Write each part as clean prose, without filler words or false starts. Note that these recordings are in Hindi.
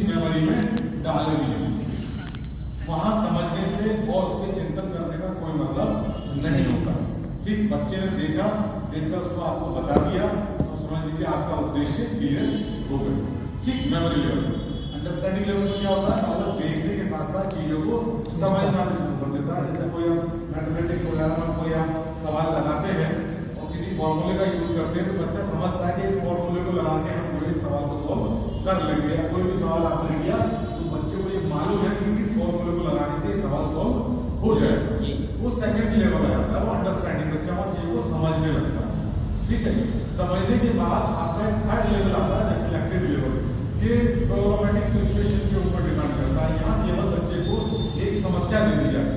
मेमोरी में डालेंगे। वहां समझने से और उसके चिंतन करने का कोई मतलब नहीं होता। ठीक, बच्चे ने देखकर उसको आपको बता दिया तो समझ लीजिए आपका उद्देश्य क्लियर हो गया। ठीक, मेमोरी लेवल। अंडरस्टैंडिंग लेवल में क्या होता है, मतलब देखने के साथ साथ चीजों को समझना भी शुरू कर देता है। जैसे कोई मैथमेटिक्स वगैरह में कोई आप सवाल लगाते हैं और किसी फॉर्मूले का यूज करते हैं तो बच्चा समझता है कि इस फॉर्मूले को लगा के हम पूरे सवाल को सॉल्व कर लेंगे। या कोई भी सवाल आपने किया तो बच्चे को ये मालूम है कि इस फॉर्मूले को लगाने से सवाल सॉल्व हो जाएगा। वो सेकंड लेवल आ जाता है, वो अंडरस्टैंडिंग, बच्चा वो चीजों को समझने लगता है। ठीक है, समझने के बाद आपका थर्ड लेवल आता है रिफ्लेक्टिव लेवल। ये प्रॉब्लमेटिक सिचुएशन के ऊपर डिपेंड करता है। यहाँ केवल बच्चे को एक समस्या दे दी जाती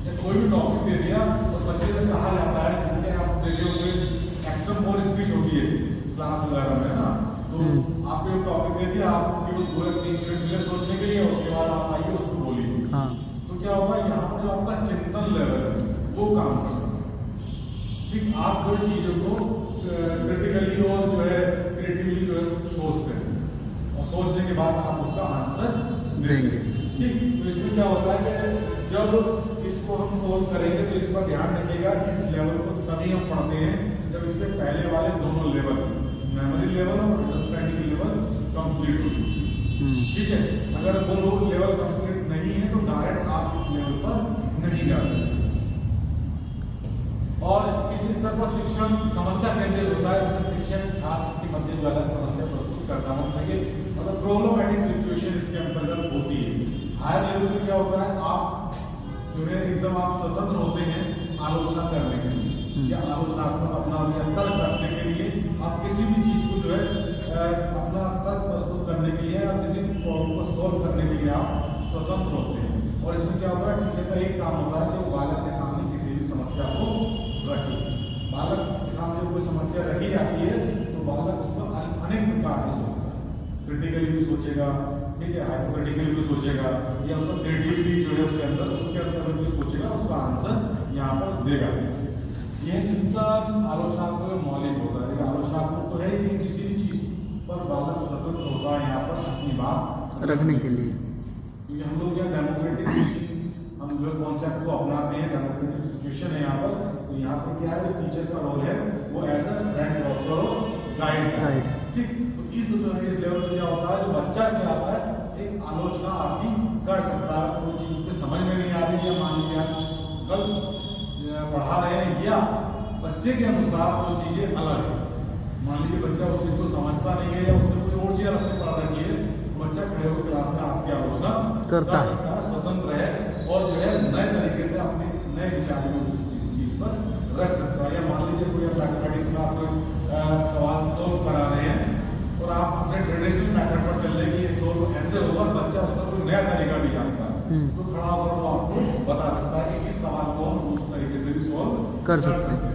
है, कोई भी टॉपिक दे दिया और बच्चे से कहा जाता है, जैसे कि आप देखे होंगे एक्सटेम्पोर स्पीच होती है क्लास वगैरह में ना, तो आपको एक टॉपिक दे दिया, आपको केवल 2-3 मिनट मिले सोचने के लिए, उसके बाद आप आइए उसको बोलिए। तो क्या होगा, यहाँ पर जो आपका चिंतन लेवल है वो काम करता है। ठीक, आप जो चीजों को क्रिटिकली और जो है क्रिएटिवली जो है सोचते हैं और सोचने के बाद आप उसका आंसर देंगे। ठीक, तो इसमें क्या होता है कि जब इसको हम सोल्व करेंगे तो इस पर ध्यान रखिएगा, इस लेवल को तभी हम पढ़ते हैं जब इससे पहले वाले दोनों लेवल, मेमोरी लेवल और अंडरस्टैंडिंग लेवल कंप्लीट हो चुके हैं। ठीक है, अगर वो लोग लेवल कंप्लीट नहीं है तो डायरेक्ट आप इस लेवल पर नहीं जा सकते। और इस स्तर पर शिक्षण समस्या केंद्रित होता है, इसमें शिक्षक छात्र के मध्य जो अलग समस्या प्रस्तुत करता है, मतलब प्रॉब्लमेटिक सिचुएशन इसके अंतर्गत होती है। हायर लेवल में क्या होता है, आप जो है एकदम आप स्वतंत्र होते हैं आलोचना करने के लिए या आलोचनात्मक अपना या तर्क रखने के लिए। आप किसी भी चीज को जो है अपना तर्क प्रस्तुत करने के लिए या किसी भी प्रॉब्लम को सॉल्व करने के लिए आप स्वतंत्र होते हैं। और इसमें क्या होता है, टीचर का एक काम होता है कि वो बालक के सामने किसी भी समस्या को रखे। बालक के सामने कोई समस्या रखी जाती है तो बालक उस पर अनेक प्रकार से सोचता है, क्रिटिकली भी सोचेगा, ठीक है, हाइपोथेटिकली भी सोचेगा, या उसका क्रिएटिविटी जो है उसके अंदर भी सोचेगा, उसका आंसर यहाँ पर देगा। यह चिंतन आलोचनात्मक मौलिक होता है। लेकिन आलोचनात्मक तो है कि किसी भी चीज पर बालक स्वतंत्र होता है यहाँ पर अपनी बात रखने के लिए, क्योंकि हम लोग यहाँ डेमोक्रेटिक हम जो कॉन्सेप्ट को अपनाते हैं, डेमोक्रेटिक सिचुएशन है यहाँ पर। तो यहाँ पर क्या है, टीचर का रोल है वो एज अ फ्रेंड करो गाइड है। ठीक, तो इस लेवल पर क्या होता है, जो बच्चा क्या आता है एक आलोचना आपकी कर सकता है। कोई चीज उसके समझ में नहीं आ रही है, मान लीजिए गलत पढ़ा रहे हैं या बच्चे के अनुसार वो चीजें अलग है, मान लीजिए बच्चा उस चीज को समझता नहीं है या उसने कोई और चीज अलग से पढ़ रखी है, बच्चा खड़े होकर क्लास में आपकी आलोचना करता है, स्वतंत्र है और जो है नए तरीके से अपने नए विचार में उस चीज पर रख सकता है। या मान लीजिए कोई मैथमेटिक्स में आप कोई सवाल सोल्व करा रहे हैं और आप अपने ट्रेडिशनल मेथड पर चल रहे कि सोल्व ऐसे होगा, बच्चा उसका कोई नया तरीका भी जानता है तो खड़ा होकर वो आपको बता सकता है कि इस सवाल को हम उस तरीके से भी सोल्व कर सकते हैं।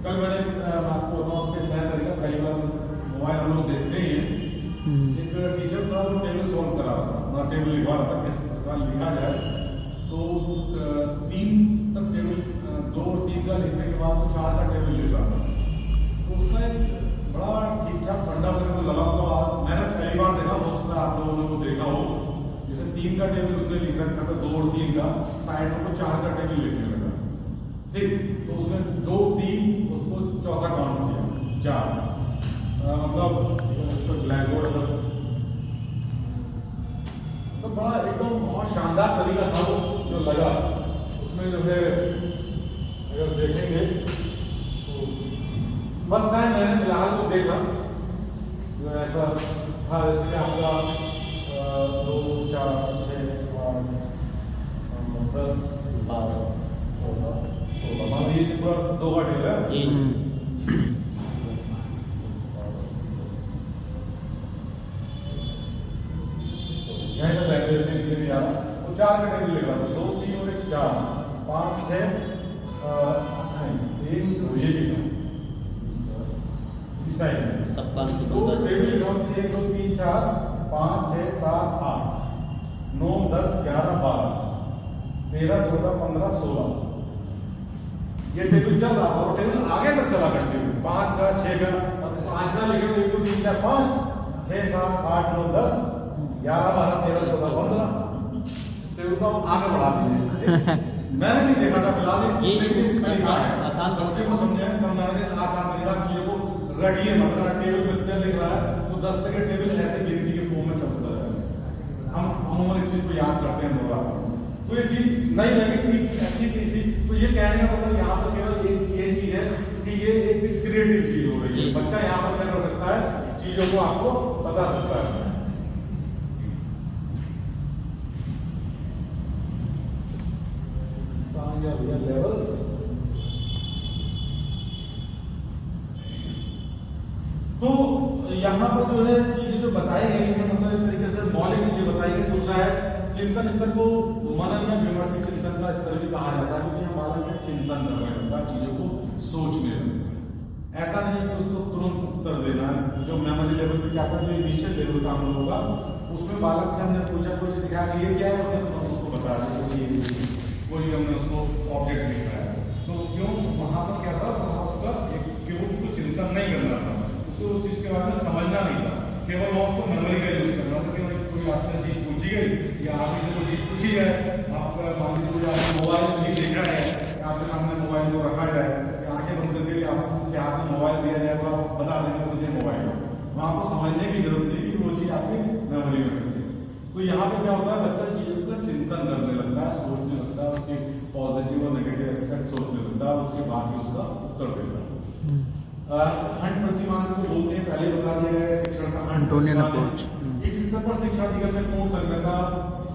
कल मैंने आपको बताऊं उसके नया तरीका, कई बार मोबाइल हम लोग देखते ही हैं, एक टीचर था जो टेबल सोल्व करा रहा था, टेबल लिखवा रहा था किस प्रकार लिखा जाए, तो 3 तक टेबल 2 और 3 का लिखने के बाद वो 4 का टेबल लिख रहा था। तो उसका एक बड़ा ठीक ठाक फंडा मेरे को लगा, तो मैंने पहली बार देखा, हो सकता है आप लोगों ने को देखा हो, जैसे 3 का टेबल उसने लिख रखा था, 2 और 3 का, साइड में वो 4 का टेबल लिखने लगा। ठीक, तो उसने 2, 3 उसको चौथा काउंट किया 4, मतलब ब्लैक बोर्ड तो बड़ा एकदम बहुत शानदार तरीका था वो जो लगा। उसमें जो है अगर देखेंगे तो फर्स्ट टाइम मैंने फिलहाल तो देखा जो ऐसा था, जैसे कि आपका 2, 4, 6, 8, 10, 12, 14, 16, मान लीजिए पूरा 2 का टेबल है। नीचे नहीं आ रहा, वो 4 का टेबल लिख रहा था, 2, 3 और 1 4, 5, 6 1 ये भी इस टाइम सबका तो टेबल 1 2 3 4 5 6 7 8 9 10 11 12 13 14 15 16 ये टेबल चल रहा था। वो टेबल आगे तक चला करते 5 का 6 का 5 का लिखे तो 1 2 3 4 5 6 7 8 9 10 11 12 13 14 15 इस टेबल को आप आगे बढ़ा दीजिए। मैंने नहीं देखा था फिलहाल, लेकिन आसान बच्चे को समझाने आसान तरीका, चीजों को रखिए। मतलब टेबल बच्चा लिख रहा है तो 10 तक के टेबल ऐसे गिनती के फॉर्म में चलता है। हम अमूमन इस चीज को याद करते हैं दोबारा, तो ये चीज नहीं लगी थी, अच्छी चीज थी। तो ये कहने का मतलब यहाँ पर केवल ये चीज है कि ये एक क्रिएटिव चीज हो रही है। बच्चा यहाँ पर क्या कर सकता है, चीजों को आपको बता सकता है। लेवल्स तो यहाँ पर जो है चीजें जो बताई गई है, मतलब इस तरीके से मौलिक चीजें बताई गई। दूसरा है चिंतन स्तर को मनन या विमर्शित चिंतन का स्तर भी कहा जाता है, क्योंकि हम बालक है चिंतन करने लगता है, चीजों को सोचने लगता है। ऐसा नहीं कि उसको तुरंत उत्तर देना है। जो मेमोरी लेवल पे क्या था, जो इनिशियल लेवल का हम लोगों का, उसमें बालक से हमने पूछा, कुछ दिखा कि ये क्या है, उसने उसको बता दिया कोई हमने उसको ऑब्जेक्ट लिखा है। तो क्यों वहां पर क्या था, वहां उसका केवल कोई चिंतन नहीं करना था, उसको उस चीज के बारे में समझना नहीं था, केवल वहां उसको मेमोरी का यूज करना था कि कोई आपसे चीज पूछी गई या आप से कोई चीज पूछी जाए, आप मान लीजिए आपने मोबाइल नहीं देखा है, आपके सामने मोबाइल को रखा जाए, आंखें बंद करके आपके हाथ में मोबाइल दिया जाए, तो आप बता देंगे मुझे मोबाइल है। वहां आपको समझने की जरूरत नहीं कि वो चीज आपकी मेमोरी में है। तो यहाँ पे क्या होता है, बच्चा चीजों का चिंतन करने लगता है, सोचने लगता है, उसके पॉजिटिव और नेगेटिव एस्पेक्ट सोचने लगता है, उसके बाद ही उसका उत्तर देता है। हंट प्रतिमान को बोलते हैं, पहले बता दिया गया शिक्षण का हंटोनियन अप्रोच। इस स्तर पर शिक्षा अधिगम में पूर्ण करने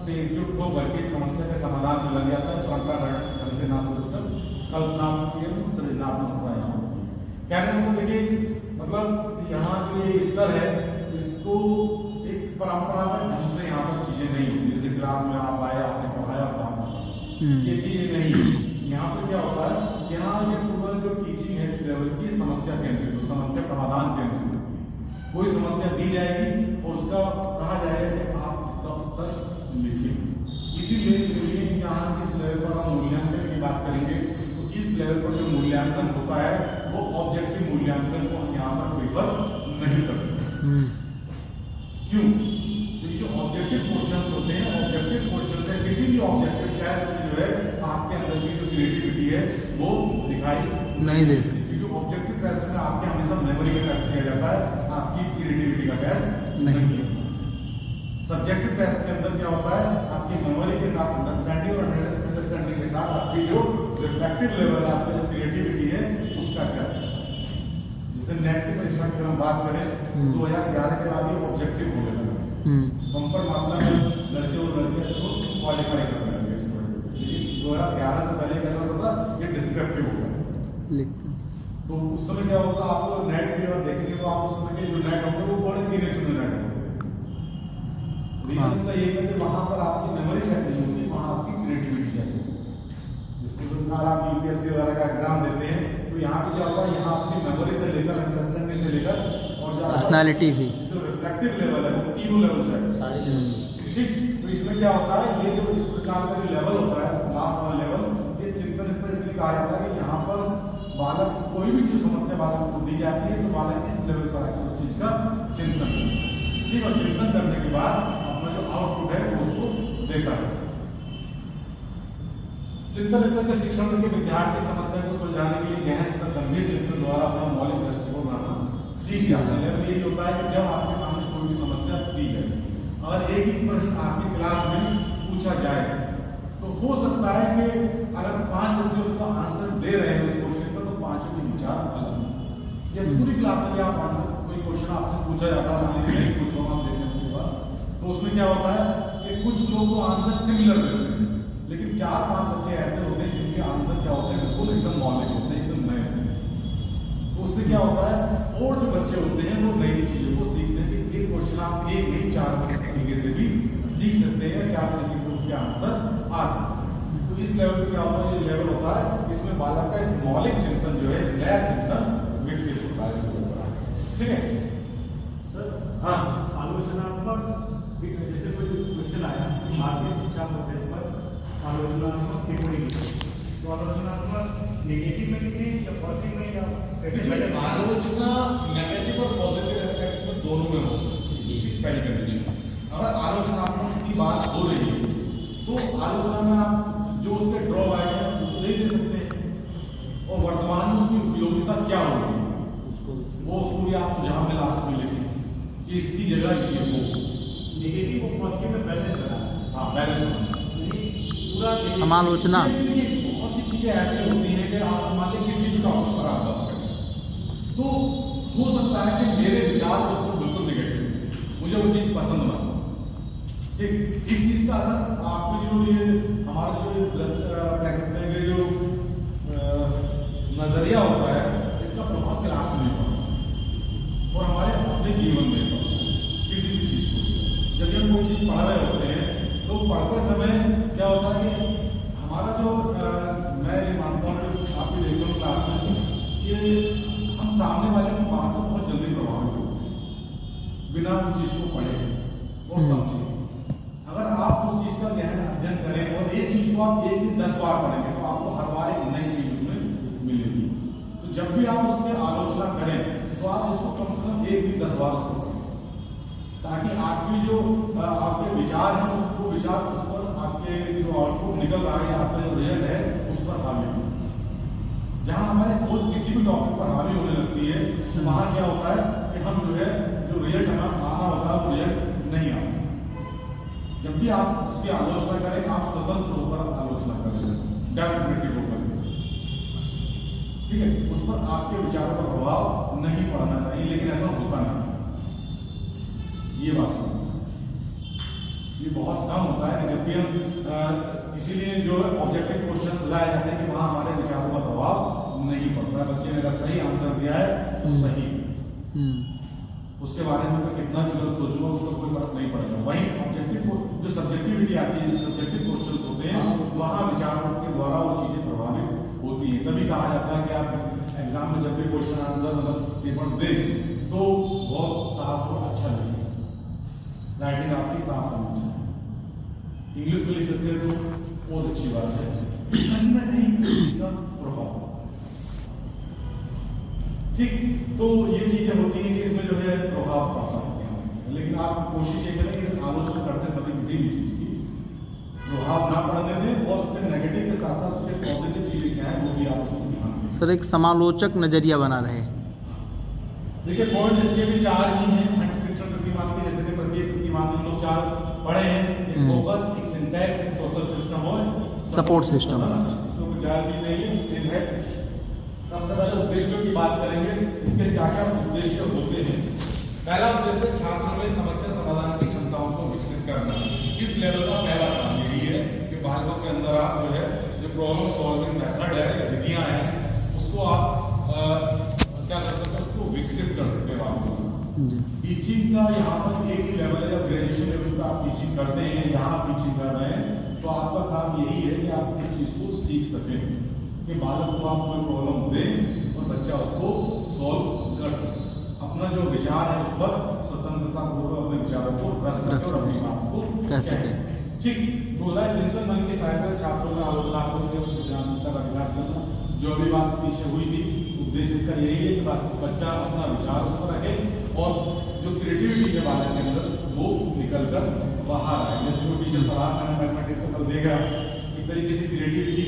से एकजुट होकर के समस्या के समाधान में लग जाता है। परंपरागत ढंग से ना सोचकर कल्पनात्मक सृजनात्मकता यहाँ कहने को देखिए, मतलब यहाँ जो ये स्तर है, इसको एक परंपरागत ढंग से यहाँ पर चीजें नहीं होती। जैसे क्लास में आप आए, आपने पढ़ाया, ये चीजें नहीं है। यहाँ पर क्या होता है, यहाँ ये पूरा जो टीचिंग है इस लेवल की समस्या केंद्रित, तो समस्या समाधान केंद्रित, कोई समस्या दी जाएगी और उसका कहा जाएगा कि आप इसका उत्तर लिखिए। इसीलिए यहाँ इस लेवल पर हम मूल्यांकन की बात करेंगे, तो इस लेवल पर जो मूल्यांकन होता है वो ऑब्जेक्टिव मूल्यांकन को यहाँ पर प्रेफर नहीं करते। क्यों? क्योंकि जो ऑब्जेक्टिव क्वेश्चंस होते हैं, ऑब्जेक्टिव क्वेश्चन है, किसी भी ऑब्जेक्टिव टेस्ट में जो है आपके अंदर की जो क्रिएटिविटी है वो दिखाई नहीं दे सकती, क्योंकि ऑब्जेक्टिव टेस्ट में आपके हमेशा मेमोरी का टेस्ट किया जाता है, आपकी क्रिएटिविटी का टेस्ट नहीं है। सब्जेक्टिव टेस्ट के अंदर क्या होता है, आपकी मेमोरी के साथ अंडरस्टैंडिंग और अंडरस्टैंडिंग के साथ आपकी जो रिफ्लेक्टिव लेवल है, आपकी जो क्रिएटिविटी है, उसका टेस्ट है। जैसे नेट की परीक्षा की हम बात करें, 2011 के बाद ये ऑब्जेक्टिव होने लगा, बम्पर मामला में लड़के और लड़कियां इसको क्वालिफाई करने लगे स्टूडेंट। 2011 से पहले क्या होता था, ये डिस्क्रिप्टिव होगा। तो उस समय क्या होता, आपको नेट भी अगर देखेंगे तो आप उस समय के जो नेट होंगे वो बड़े गिने चुने नेट होंगे। रीजन उसका ये है कि वहां पर आपकी मेमोरी सेट नहीं होती, वहां आपकी क्रिएटिविटी सेट होती है। जिसको आप यूपीएससी वगैरह का एग्जाम देते हैं, तो यहाँ पे क्या होता है, यहाँ आपकी मेमोरी से लेकर अंडरस्टैंडिंग से लेकर और जो पर्सनालिटी भी, जो रिफ्लेक्टिव लेवल है, वो तीनों लेवल चाहिए। ठीक, तो इसमें क्या होता है, ये जो इस प्रकार का जो लेवल होता है, लास्ट वाला लेवल, ये चिंतन स्तर इसलिए कहा जाता है कि यहाँ पर बालक कोई भी चीज समस्या बालक को दी जाती है, तो बालक इस लेवल पर आकर उस चीज का चिंतन करे। ठीक, और चिंतन करने के बाद अपना जो आउटपुट है वो उसको देता है। चिंतन स्तर के शिक्षण के विद्यार्थी समस्या को सुलझाने के लिए गहन तथा गंभीर चिंतन द्वारा अपना मौलिक दृष्टिकोण बनाना सीख जाते हैं। यही होता है कि जब आपके सामने कोई भी समस्या दी जाए, अगर एक ही प्रश्न आपकी क्लास में पूछा जाए, तो हो सकता है कि अगर 5 बच्चे उसका आंसर दे रहे हैं उस क्वेश्चन का, तो 5 के विचार अलग। या पूरी क्लास में आप आंसर, कोई क्वेश्चन आपसे पूछा जाता है, नहीं पूछ रहा हूँ, आप देखने के बाद, तो उसमें क्या होता है कि कुछ लोग तो आंसर सिमिलर देते हैं, लेकिन 4-5 बच्चे ऐसे होते हैं जिनके आंसर क्या होते हैं, बिल्कुल एकदम मौलिक होते हैं, एकदम नए होते हैं। तो उससे क्या होता है, और जो बच्चे होते हैं वो नई चीजों को सीखते हैं कि एक क्वेश्चन आप एक नहीं 4 तरीके से भी सीख सकते हैं, 4 तरीके के उसके आंसर आ सकते हैं। तो इस लेवल पे क्या होता है, ये लेवल होता है, इसमें बालक का एक मौलिक चिंतन जो है, नया चिंतन विकसित होता है इस लेवल पर। ठीक है सर, हाँ, आलोचनात्मक जैसे कोई क्वेश्चन आया भारतीय शिक्षा पद्धति पर आलोचनात्मक टिप्पणी, तो आलोचनात्मक नेगेटिव में लिखे या पॉजिटिव में, या कैसे? आलोचना नेगेटिव और पॉजिटिव एस्पेक्ट्स में दोनों में हो सकती है, पहली कंडीशन। अगर आलोचनात्मक की बात हो रही है तो आलोचना में आप जो उसके ड्रॉबैक है वो नहीं दे सकते और वर्तमान में उसकी उपयोगिता क्या होगी वो उसको भी आप सुझाव में लास्ट में लिखें कि इसकी जगह ये हो। नेगेटिव और पॉजिटिव में बैलेंस बना। हाँ बैलेंस पूरा समालोचना। बहुत सी चीजें ऐसी होती हैं कि आप मान लीजिए किसी भी टॉपिक पर आप बात करें तो हो सकता है कि मेरे विचार उस पर बिल्कुल नेगेटिव, मुझे वो चीज पसंद ना हो। ठीक, इस चीज का असर आपकी जो ये हमारा जो कह सकते हैं कि जो नजरिया होता है इसका प्रभाव क्लास में पड़ता है और हमारे अपने जीवन में पड़ता है। किसी भी चीज को जब हम कोई चीज पढ़ रहे होते हैं तो पढ़ते समय क्या होता है कि हमारा जो मैं ये मानता हूँ आप भी देखते हो क्लास में कि हम सामने वाले की बात से बहुत जल्दी प्रभावित होते हैं बिना उस चीज को पढ़े और समझे। अगर आप उस चीज का गहन अध्ययन करें और एक चीज को आप 1 दिन 10 बार पढ़ेंगे तो आपको हर बार एक नई चीज उसमें मिलेगी। तो जब भी आप उसमें आलोचना करें तो आप उसको कम से कम 1 दिन 10 बार उसको पढ़ें ताकि आपकी जो आपके विचार हैं वो विचार उस पर आपके जो आउटपुट निकल रहा है आपका जो रिजल्ट है उस पर हावी हो। जहाँ हमारी सोच किसी भी टॉपिक पर हावी होने लगती है तो वहाँ क्या होता है कि हम जो है जो रिजल्ट हमें आना होता है वो रिजल्ट नहीं आता। जब भी आप उसकी आलोचना करें आप स्वतंत्र होकर आलोचना करें, डेमोक्रेटिक होकर, ठीक है, उस पर आपके विचारों का प्रभाव नहीं पड़ना चाहिए, लेकिन ऐसा होता नहीं। ये वास्तव ये बहुत कम होता है कि जब भी हम इसीलिए जो ऑब्जेक्टिव क्वेश्चंस लाए जाते हैं कि वहां हमारे विचारों का प्रभाव नहीं पड़ता है। बच्चे ने अगर सही आंसर दिया है तो सही, उसके बारे में मैं कितना भी गलत सोचूंगा उसका कोई फर्क नहीं पड़ेगा। वहीं ऑब्जेक्टिव जो सब्जेक्टिविटी आती है, जो सब्जेक्टिव क्वेश्चंस होते हैं वहां विचारों के द्वारा वो चीजें प्रभावित होती है। तभी कहा जाता है कि आप एग्जाम में जब भी क्वेश्चन आंसर मतलब पेपर दें तो बहुत साफ और अच्छा लिखें, राइटिंग आपकी साफ होनी चाहिए। इंग्लिश में लिख सकते हैं तो बहुत अच्छी बात है, कहीं ना कहीं इसका प्रभाव, ठीक। तो ये चीजें होती हैं कि इसमें जो है प्रभाव पड़ता है, लेकिन आप कोशिश ये करें कि आलोचना करते समय किसी भी चीज की प्रभाव ना पड़ने दें और उसके नेगेटिव के साथ साथ उसके पॉजिटिव चीजें क्या है वो भी आप उसको ध्यान दें। सर एक समालोचक नजरिया बना रहे। देखिए पॉइंट इसके भी 4 ही हैं शिक्षण प्रतिमान के, जैसे कि प्रत्येक प्रतिमान में लोग 4 पढ़े हैं, एक फोकस, एक सिंटैक्स, एक सोशल सिस्टम और सपोर्ट सिस्टम। इसमें कोई ज्यादा चीज नहीं है, सेम है। सबसे पहले उद्देश्यों की बात करेंगे, इसके क्या क्या उद्देश्य होते हैं। पहला उद्देश्य छात्र में समस्या समाधान की क्षमताओं को विकसित करना। इस लेवल का पहला काम यही है कि बालकों के अंदर आप जो है जो प्रॉब्लम सॉल्विंग मेथड है, विधियां हैं, उसको आप क्या कर सकते हैं, उसको विकसित कर सकते हैं बालकों से। टीचिंग का यहाँ पर एक ही लेवल है, जब ग्रेजुएशन लेवल पर आप टीचिंग करते हैं, यहाँ आप टीचिंग कर रहे हैं तो आपका काम यही है कि आप इस चीज को सीख सकें कि बालक को आप कोई प्रॉब्लम दें और बच्चा उसको सॉल्व कर सके, अपना जो विचार है उस पर स्वतंत्रता पूर्वक अपने विचारों को रख सके और अपनी बात को कह सके। ठीक, बोला चिंतन मन की सहायता छात्रों में आलोचनात्मक सिद्धांत का विकास करना। जो अभी बात पीछे हुई थी उद्देश्य इसका यही है कि बच्चा अपना विचार उस पर रखे और जो क्रिएटिविटी है बालक के अंदर वो निकल कर बाहर आए। जैसे कोई टीचर पढ़ा, मैंने मैथमेटिक्स का कल देखा, एक तरीके से क्रिएटिविटी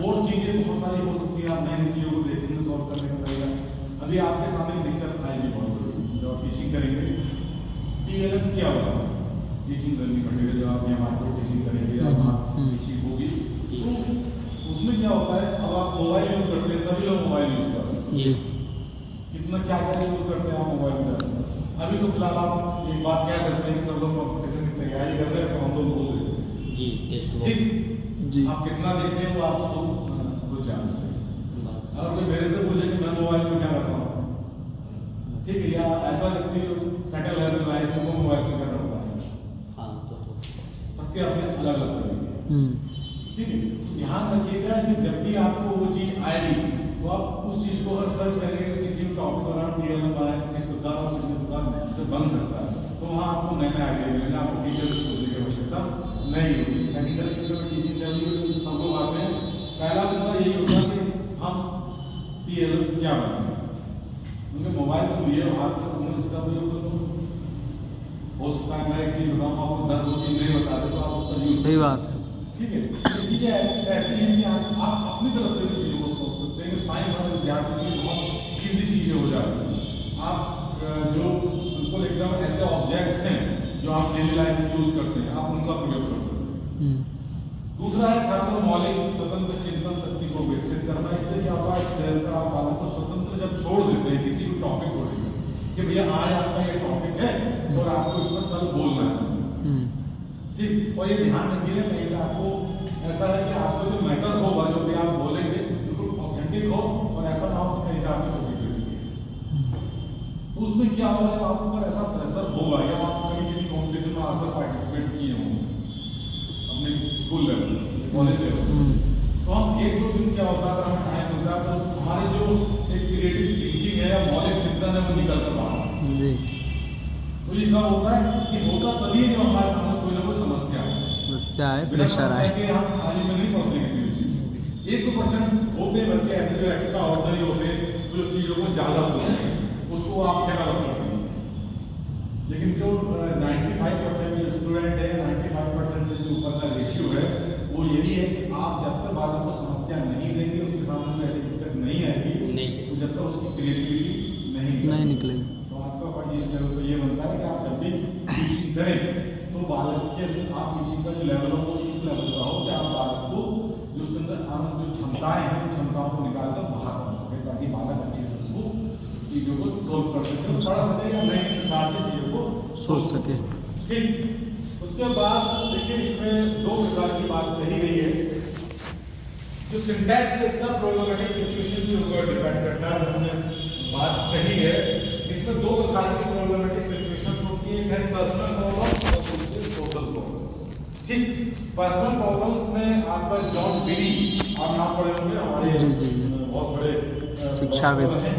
और चीजें बहुत सारी हो सकती है, आप नई नई चीजों को देखेंगे, सॉल्व करने का तरीका। अभी आपके सामने दिक्कत आएगी बहुत बड़ी, जब आप टीचिंग करेंगे TLM क्या होगा, टीचिंग लर्निंग मटेरियल, जब आप यहाँ पर टीचिंग करेंगे या वहाँ टीचिंग होगी तो उसमें क्या होता है, अब आप मोबाइल यूज करते हैं, सभी लोग मोबाइल यूज करते हैं, कितना क्या क्या यूज करते हैं आप मोबाइल में। अभी तो फिलहाल आप एक बात कह सकते हैं कि सब लोग कॉम्पिटिशन की तैयारी कर रहे हैं तो हम लोग बोल रहे हैं ठीक जी, आप कितना देखते हैं वो आप खुद जानते हैं। अगर कोई मेरे से पूछे कि मैं मोबाइल में क्या करता हूँ, ठीक है, या ऐसा व्यक्ति सेटल है लाइफ में मोबाइल में करना होता है, सबके अपने अलग अलग तरीके, ठीक है। ध्यान रखिएगा कि जब भी आपको वो चीज आएगी तो आप उस चीज को अगर सर्च करेंगे किसी भी टॉपिक पर आप TLM बनाए तो किस प्रकार और किस प्रकार से बन सकता है तो वहाँ आपको नए नए आइडिया मिलेंगे, आपको टीचर से पूछने की आवश्यकता नहीं होगी। सेकेंडरी इस समय टीचिंग चल रही है तो सब लोग आते हैं, पहला मुद्दा यही होता है कि हम TLM क्या बनाएं, क्योंकि मोबाइल तो लिए हाथ में इसका प्रयोग हो सकता सोचता है मैं एक चीज़ बताऊँ आपको 10 वो चीज़ नहीं बताते तो आप उसका यूज सही बात है। ठीक है। ये चीज़ें ऐसी हैं कि आप अपनी तरफ से भी चीज़ों को सोच सकते हैं कि साइंस वाले विद्यार्थियों के लिए बहुत ईजी चीज़ें हो जाती हैं। आप जो बिल्कुल एकदम ऐसे ऑब्जेक्ट्स हैं जो आप डेली लाइफ में यूज करते हैं आप उनका प्रयोग कर सकते हैं। दूसरा है छात्रों मौलिक स्वतंत्र चिंतन शक्ति को विकसित करना। इससे क्या होगा, इस लेवल पर आप बालक को स्वतंत्र जब छोड़ देते हैं किसी भी टॉपिक को लेकर कि भैया आज आपका ये टॉपिक है और आपको इस पर कल बोलना है, ठीक। और ये ध्यान रखिए कहीं से आपको ऐसा है कि आपको जो मैटर होगा जो भी आप बोलेंगे बिल्कुल ऑथेंटिक हो और ऐसा ना हो कि कहीं से आपकी टॉपिक तो उसमें क्या होगा, जब आप ऊपर ऐसा प्रेशर होगा या आप कभी किसी कॉम्पिटिशन में आज तक पार्टिसिपेट किए हों अपने स्कूल लेवल कॉलेज लेवल, तो हम एक दो दिन क्या होता है अगर हमें टाइम मिलता है तो हमारे जो एक क्रिएटिव थिंकिंग है या मौलिक चिंतन है वो निकल कर बाहर जी। तो ये कब होता है कि होता तभी जब हमारे सामने कोई ना कोई समस्या है, समस्या है, प्रेशर आए। कि हम खाली में नहीं पढ़ते किसी भी चीज। 1-2% होते बच्चे ऐसे जो एक्स्ट्रा ऑर्डिनरी होते हैं जो चीजों को ज्यादा सोचते हैं उसको आप क्या करते हैं, लेकिन जो 95% जो स्टूडेंट है 95% से जो ऊपर का रेशियो है वो यही है कि आप जब तक बालक को समस्या नहीं देंगे उसके सामने कोई ऐसी दिक्कत नहीं आएगी तो जब तक उसकी क्रिएटिविटी नहीं निकलेगी। तो आपका पढ़ी इस लेवल पर ये बनता है कि आप जब भी टीचिंग करें तो बालक के आप टीचिंग का जो लेवल हो वो इस लेवल का हो कि आप बालक को जो उसके अंदर जो क्षमताएं हैं उन क्षमताओं को निकाल कर बाहर कर सके ताकि बालक अच्छे से उसको चीज़ों को सोल्व कर सके, पढ़ सके या नए प्रकार से चीज़ों को सोच सके। ठीक। उसके बाद देखिए इसमें 2 प्रकार की बात कही गई है। जो सिंटैक्स है इसका प्रॉब्लमेटिक सिचुएशन के ऊपर डिपेंड करता है। हमने बात कही है इसमें 2 प्रकार की प्रॉब्लमेटिक सिचुएशंस होती है, एक है पर्सनल प्रॉब्लम और दूसरी सोशल प्रॉब्लम। ठीक। पर्सनल प्रॉब्लम्स में आपका जॉन डीवी आप नाम पढ़े होंगे हमारे बहुत बड़े शिक्षाविद हैं।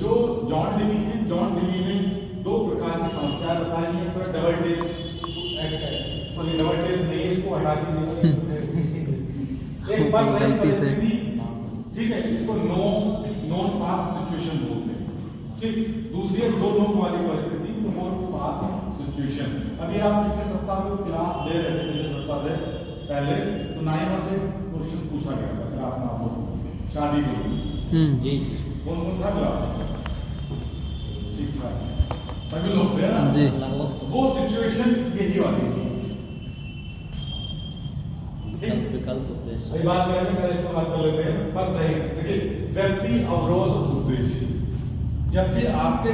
जो जॉन डीवी है, जॉन डीवी ने 2 प्रकार की समस्याएं बताई हैं। तो डबल टेल नहीं इसको हटा दीजिए। एक बात गलती से ठीक है, इसको नॉन पाथ सिचुएशन बोलते हैं। ठीक। दूसरी है 2 नोक वाली परिस्थिति, नॉन पाथ सिचुएशन। अभी आप पिछले सप्ताह में क्लास ले रहे थे, पिछले सप्ताह से पहले तो 9वां से क्वेश्चन पूछा गया था क्लास में आपको शादी को कौन था क्लास, ठीक था सभी लोग थे ना जी। वो सिचुएशन यही वाली थी। बात करेंगे पहले इसको बात कर लेते हैं। बात रही देखिए व्यक्ति अवरोध उद्देश्य, जब भी आपके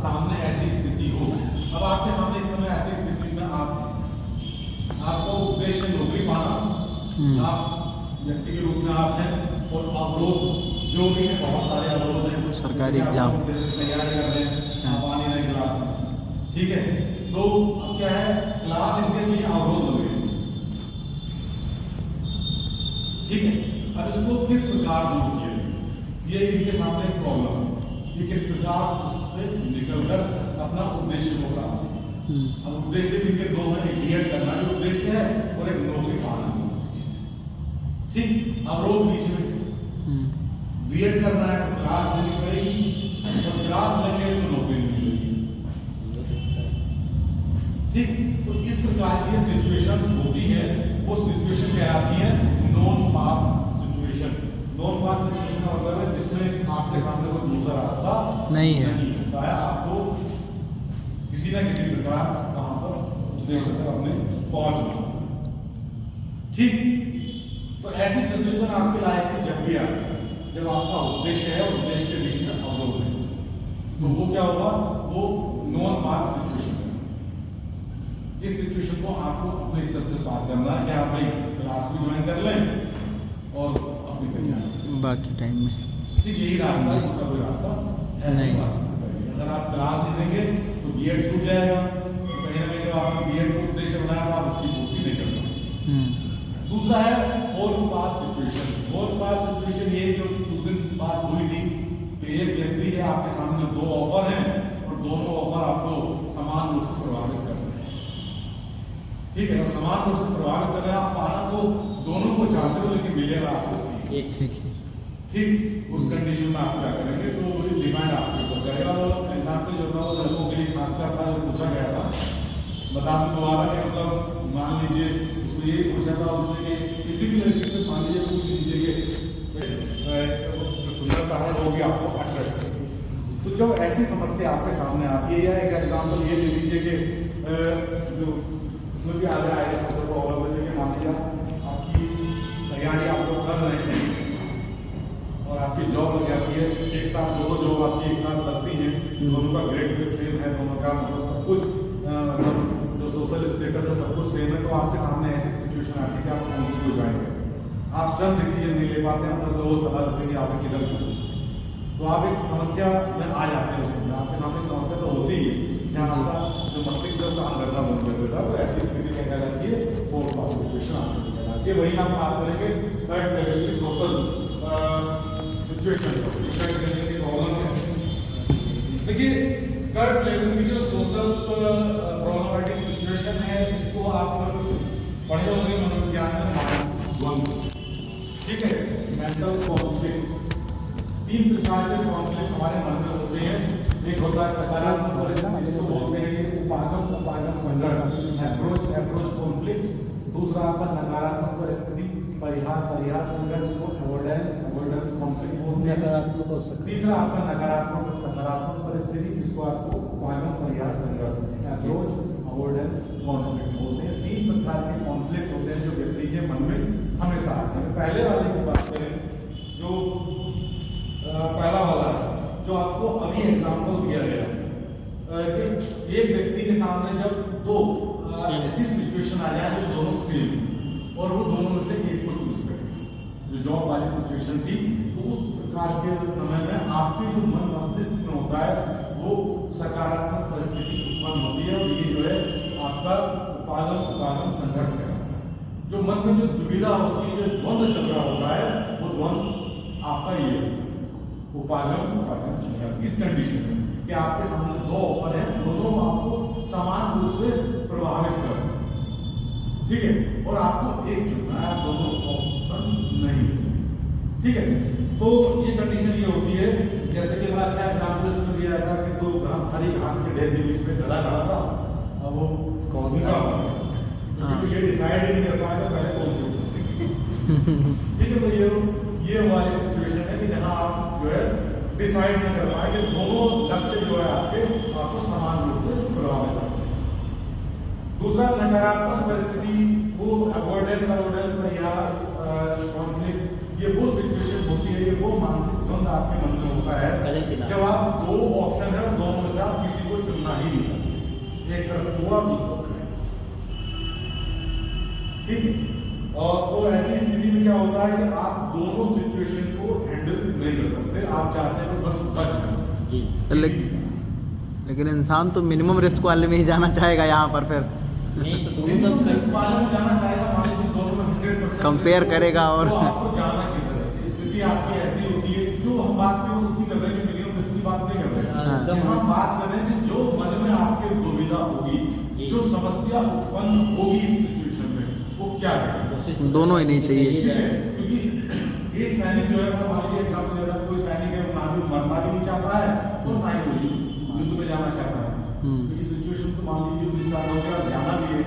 सामने ऐसी स्थिति हो, अब आपके सामने इस समय ऐसी स्थिति में आपका उद्देश्य नौकरी पाना, आप व्यक्ति के रूप में आप हैं और अवरोध जो भी है बहुत सारे अवरोध हैं, सरकारी एग्जाम तैयारी कर रहे हैं, आप आ नहीं रहे क्लास में, ठीक है। तो अब क्या है, क्लास इनके लिए अवरोध हो गए, ठीक है। अब इसको किस प्रकार दूर किया, ये इनके सामने एक प्रॉब्लम है, ये किस प्रकार उससे निकलकर अपना उद्देश्य को प्राप्त करें। अब उद्देश्य इनके 2 हैं, एक बीएड करना जो उद्देश्य है और एक नौकरी पाना, ठीक। अवरोध बीच में बीएड करना है तो क्लास लेनी पड़ेगी और क्लास लेंगे तो नौकरी मिलेगी, ठीक। तो इस प्रकार की सिचुएशन होती है, वो सिचुएशन कहलाती है non path situation. Non path situation का मतलब है जिसमें आपके सामने कोई दूसरा रास्ता नहीं है, होता है, आपको किसी न किसी प्रकार वहां पर उद्देश्य तक अपने पहुंचना, ठीक। तो ऐसी सिचुएशन आपके लाइफ में जब भी आए जब आपका उद्देश्य है और उद्देश्य के बीच में अवरोध है, तो वो क्या होगा, वो नॉन पाथ सिचुएशन है। इस सिचुएशन को आपको अपने स्तर से पार करना है कि आप भाई क्लास भी ज्वाइन कर लें और अपनी तैयारी बाकी टाइम में, ठीक। यही रास्ता, दूसरा कोई रास्ता है नहीं। अगर आप क्लास नहीं देंगे तो बीएड छूट जाएगा, तो कहीं ना कहीं आपने बीएड को उद्देश्य बनाया तो आप उसकी पूर्ति नहीं कर पाएंगे। दूसरा है four path situation. Four path situation ये जो उस दिन बात हुई थी कि एक व्यक्ति है आपके सामने 2 ऑफर हैं और दोनों ऑफर आपको समान रूप से प्रभावित कर रहे हैं, ठीक है। और समान रूप से प्रभावित कर रहे हैं, आप पाना तो दोनों को चाहते हो लेकिन मिलेगा आपको एक ही, ठीक उस कंडीशन में आप क्या करेंगे, तो ये डिमांड आपके ऊपर करेगा। और एग्जाम्पल जो था वो लड़कों के लिए खासकर था, जो पूछा गया था, बता दूं दोबारा कि मतलब मान लीजिए उसमें ये पूछा था उससे कि किसी भी लड़के से मान लीजिए पूछ लीजिए कि जो सुंदरता है वो भी आपको अट्रैक्ट करेगी। तो जब ऐसी समस्या आपके सामने आती है, या एक एग्जाम्पल ये ले लीजिए कि जो उसमें भी आ रहा है सबसे प्रॉब्लम है कि मान लीजिए आपकी तैयारी आप लोग कर रहे हैं और आपकी जॉब लग जाती है, एक साथ दो जॉब आपकी एक साथ लगती हैं, दोनों का ग्रेड भी सेम है, दोनों का मतलब सब कुछ जो सोशल स्टेटस है सब कुछ सेम है, तो आपके सामने ऐसी सिचुएशन आती है कि आप कौन सी को ज्वाइन करें। आप स्वयं डिसीजन नहीं ले पाते हैं, बस लोग सलाह देते हैं कि आप किधर जाओ, तो आप एक समस्या में आ जाते हैं। उस समय आपके सामने समस्या तो होती ही है, जहाँ आपका जो मस्तिष्क से काम करना बंद कर देता है, तो ऐसी स्थिति में क्या कहलाती है, फोर्थ क्लास सिचुएशन आपको कहलाती है। वही हम बात करेंगे थर्ड लेवल की सोशल सिचुएशन प्रॉब्लम है। देखिए थर्ड लेवल की जो सोशल प्रॉब्लमेटिक सिचुएशन है, इसको आप पढ़े होंगे मनोविज्ञान में मानसिक द्वंद्व, ठीक है, मेंटल कॉन्फ्लिक्ट। तीन प्रकार के कॉन्फ्लिक्ट हमारे मन में होते हैं। एक होता है सकारात्मक परिस्थिति, जिसको बोलते हैं उपागम संघर्ष, अप्रोच कॉन्फ्लिक्ट। दूसरा आपका नकारात्मक परिस्थिति, परिहार संघर्ष को अवॉइडेंस कॉन्फ्लिक्ट बोलते हैं। तीसरा आपका नकारात्मक और सकारात्मक परिस्थिति, जिसको आपको उपागम परिहार संघर्ष, अप्रोच अवॉइडेंस कॉन्फ्लिक्ट बोलते हैं। तीन प्रकार के कॉन्फ्लिक्ट होते हैं जो व्यक्ति के मन में हमेशा आते हैं। पहले वाले की बात करें, जो पहला वाला है, जो आपको अभी एग्जांपल दिया गया है कि एक व्यक्ति के सामने जब दो ऐसी सिचुएशन आ जाए जो दोनों सेम और वो दोनों में से एक को चूज करें, जो जॉब वाली सिचुएशन थी, तो उस प्रकार के समय में आपके जो मन मस्तिष्क में होता है वो सकारात्मक परिस्थिति उत्पन्न होती है, और ये जो है आपका उपागम संघर्ष कराता है। जो मन में जो दुविधा होती है, जो द्वंद्व चल रहा होता है, वो द्वंद्व आपका ये उपागम संघर्ष। इस कंडीशन में कि आपके सामने दो ऑफर है, दोनों आपको समान रूप से प्रभावित कर, ठीक है, और आपको एक चुनना है, आप दोनों ऑप्शन नहीं ले सकते, ठीक है। तो ये कंडीशन ये होती है, जैसे कि बड़ा अच्छा एग्जाम्पल इसमें दिया था कि दो हरी घास के ढेर के बीच में गधा खड़ा था, अब वो कौन का क्योंकि ये डिसाइड ही नहीं कर पाएगा पहले कौन सी होगी, ठीक है। तो ये वाली सिचुएशन है कि जहां आप जो है डिसाइड नहीं कर पाएंगे, दोनों लक्ष्य जो है आपको समान रूप से प्रभावित करेंगे। दूसरा नकारात्मक परिस्थिति, वो अवॉइडेंस या कॉन्फ्लिक्ट, ये वो सिचुएशन होती है, ये वो मानसिक द्वंद्व आपके मन में होता है जब आप दो ऑप्शन है, दोनों में से आप किसी को चुनना ही नहीं चाहते, एक तरफ हुआ दूसरा करें, ठीक। और तो ऐसी स्थिति में क्या होता है कि आप दोनों सिचुएशन को हैंडल नहीं कर सकते, आप चाहते हैं बस बच जाए। लेकिन इंसान तो मिनिमम रिस्क वाले में ही जाना चाहेगा यहाँ पर, फिर मिनिमम रिस्क वाले में जाना चाहेगा, मान लीजिए दोनों में 100% कंपेयर करेगा, और तो आपको जाना किधर है। स्थिति आपकी ऐसी होती है, जो हम बात कर रहे हैं उसकी कर रहे हैं, मिनिमम रिस्क की बात नहीं कर रहे हैं, हम बात कर रहे हैं कि जो मन में आपके दुविधा होगी, जो समस्या उत्पन्न होगी इस सिचुएशन में, वो क्या है, दोनों ही नहीं चाहिए, क्योंकि एक सैनिक जो है, मान लीजिए एग्जाम्पल दे रहा है, कोई सैनिक है ना भी मरना भी नहीं चाहता है और ना ही वही युद्ध में जाना चाहता है। तो इस सिचुएशन को मान लीजिए युद्ध स्टार्ट हो गया, जाना भी है,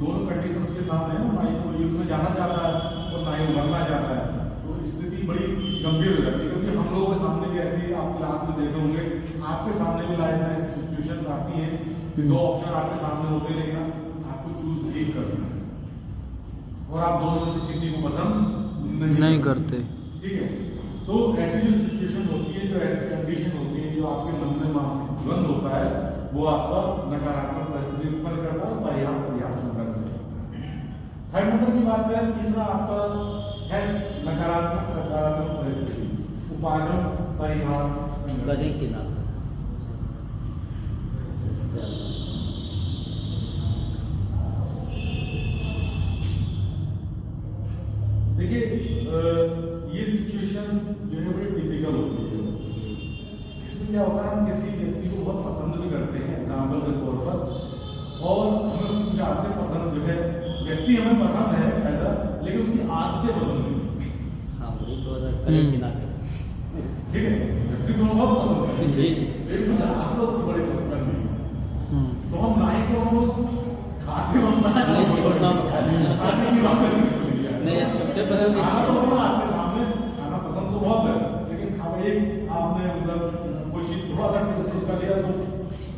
दोनों कंडीशन के सामने है, ना ही वो युद्ध में जाना चाहता है और ना ही मरना चाहता है, तो स्थिति बड़ी गंभीर हो जाती है। क्योंकि हम लोगों के सामने भी ऐसी आप क्लास में देखे होंगे, आपके सामने भी लाइफ में ऐसी सिचुएशन आती हैं, दो ऑप्शन आपके सामने होते हैं, लेकिन आपको चूज एक करना है और आप दोनों में से किसी को पसंद नहीं करते, ठीक है। तो ऐसी जो सिचुएशन होती है, जो ऐसी कंडीशन होती है, जो आपके मन में मानसिक द्वंद्व होता है, वो आपका नकारात्मक परिस्थिति उत्पन्न करता है, परिहार संघर्ष करता है। थर्ड नंबर की बात करें, तीसरा आपका है नकारात्मक सकारात्मक परिस्थिति, उपागम परिहार संघर्ष। देखिए ये सिचुएशन जो है बड़ी टिपिकल होती है। इसमें क्या होता है, हम किसी व्यक्ति को बहुत पसंद भी करते हैं एग्जाम्पल के तौर पर, और हमें उसकी कुछ आदतें पसंद जो है, व्यक्ति हमें पसंद है ऐसा, लेकिन उसकी आदतें पसंद नहीं।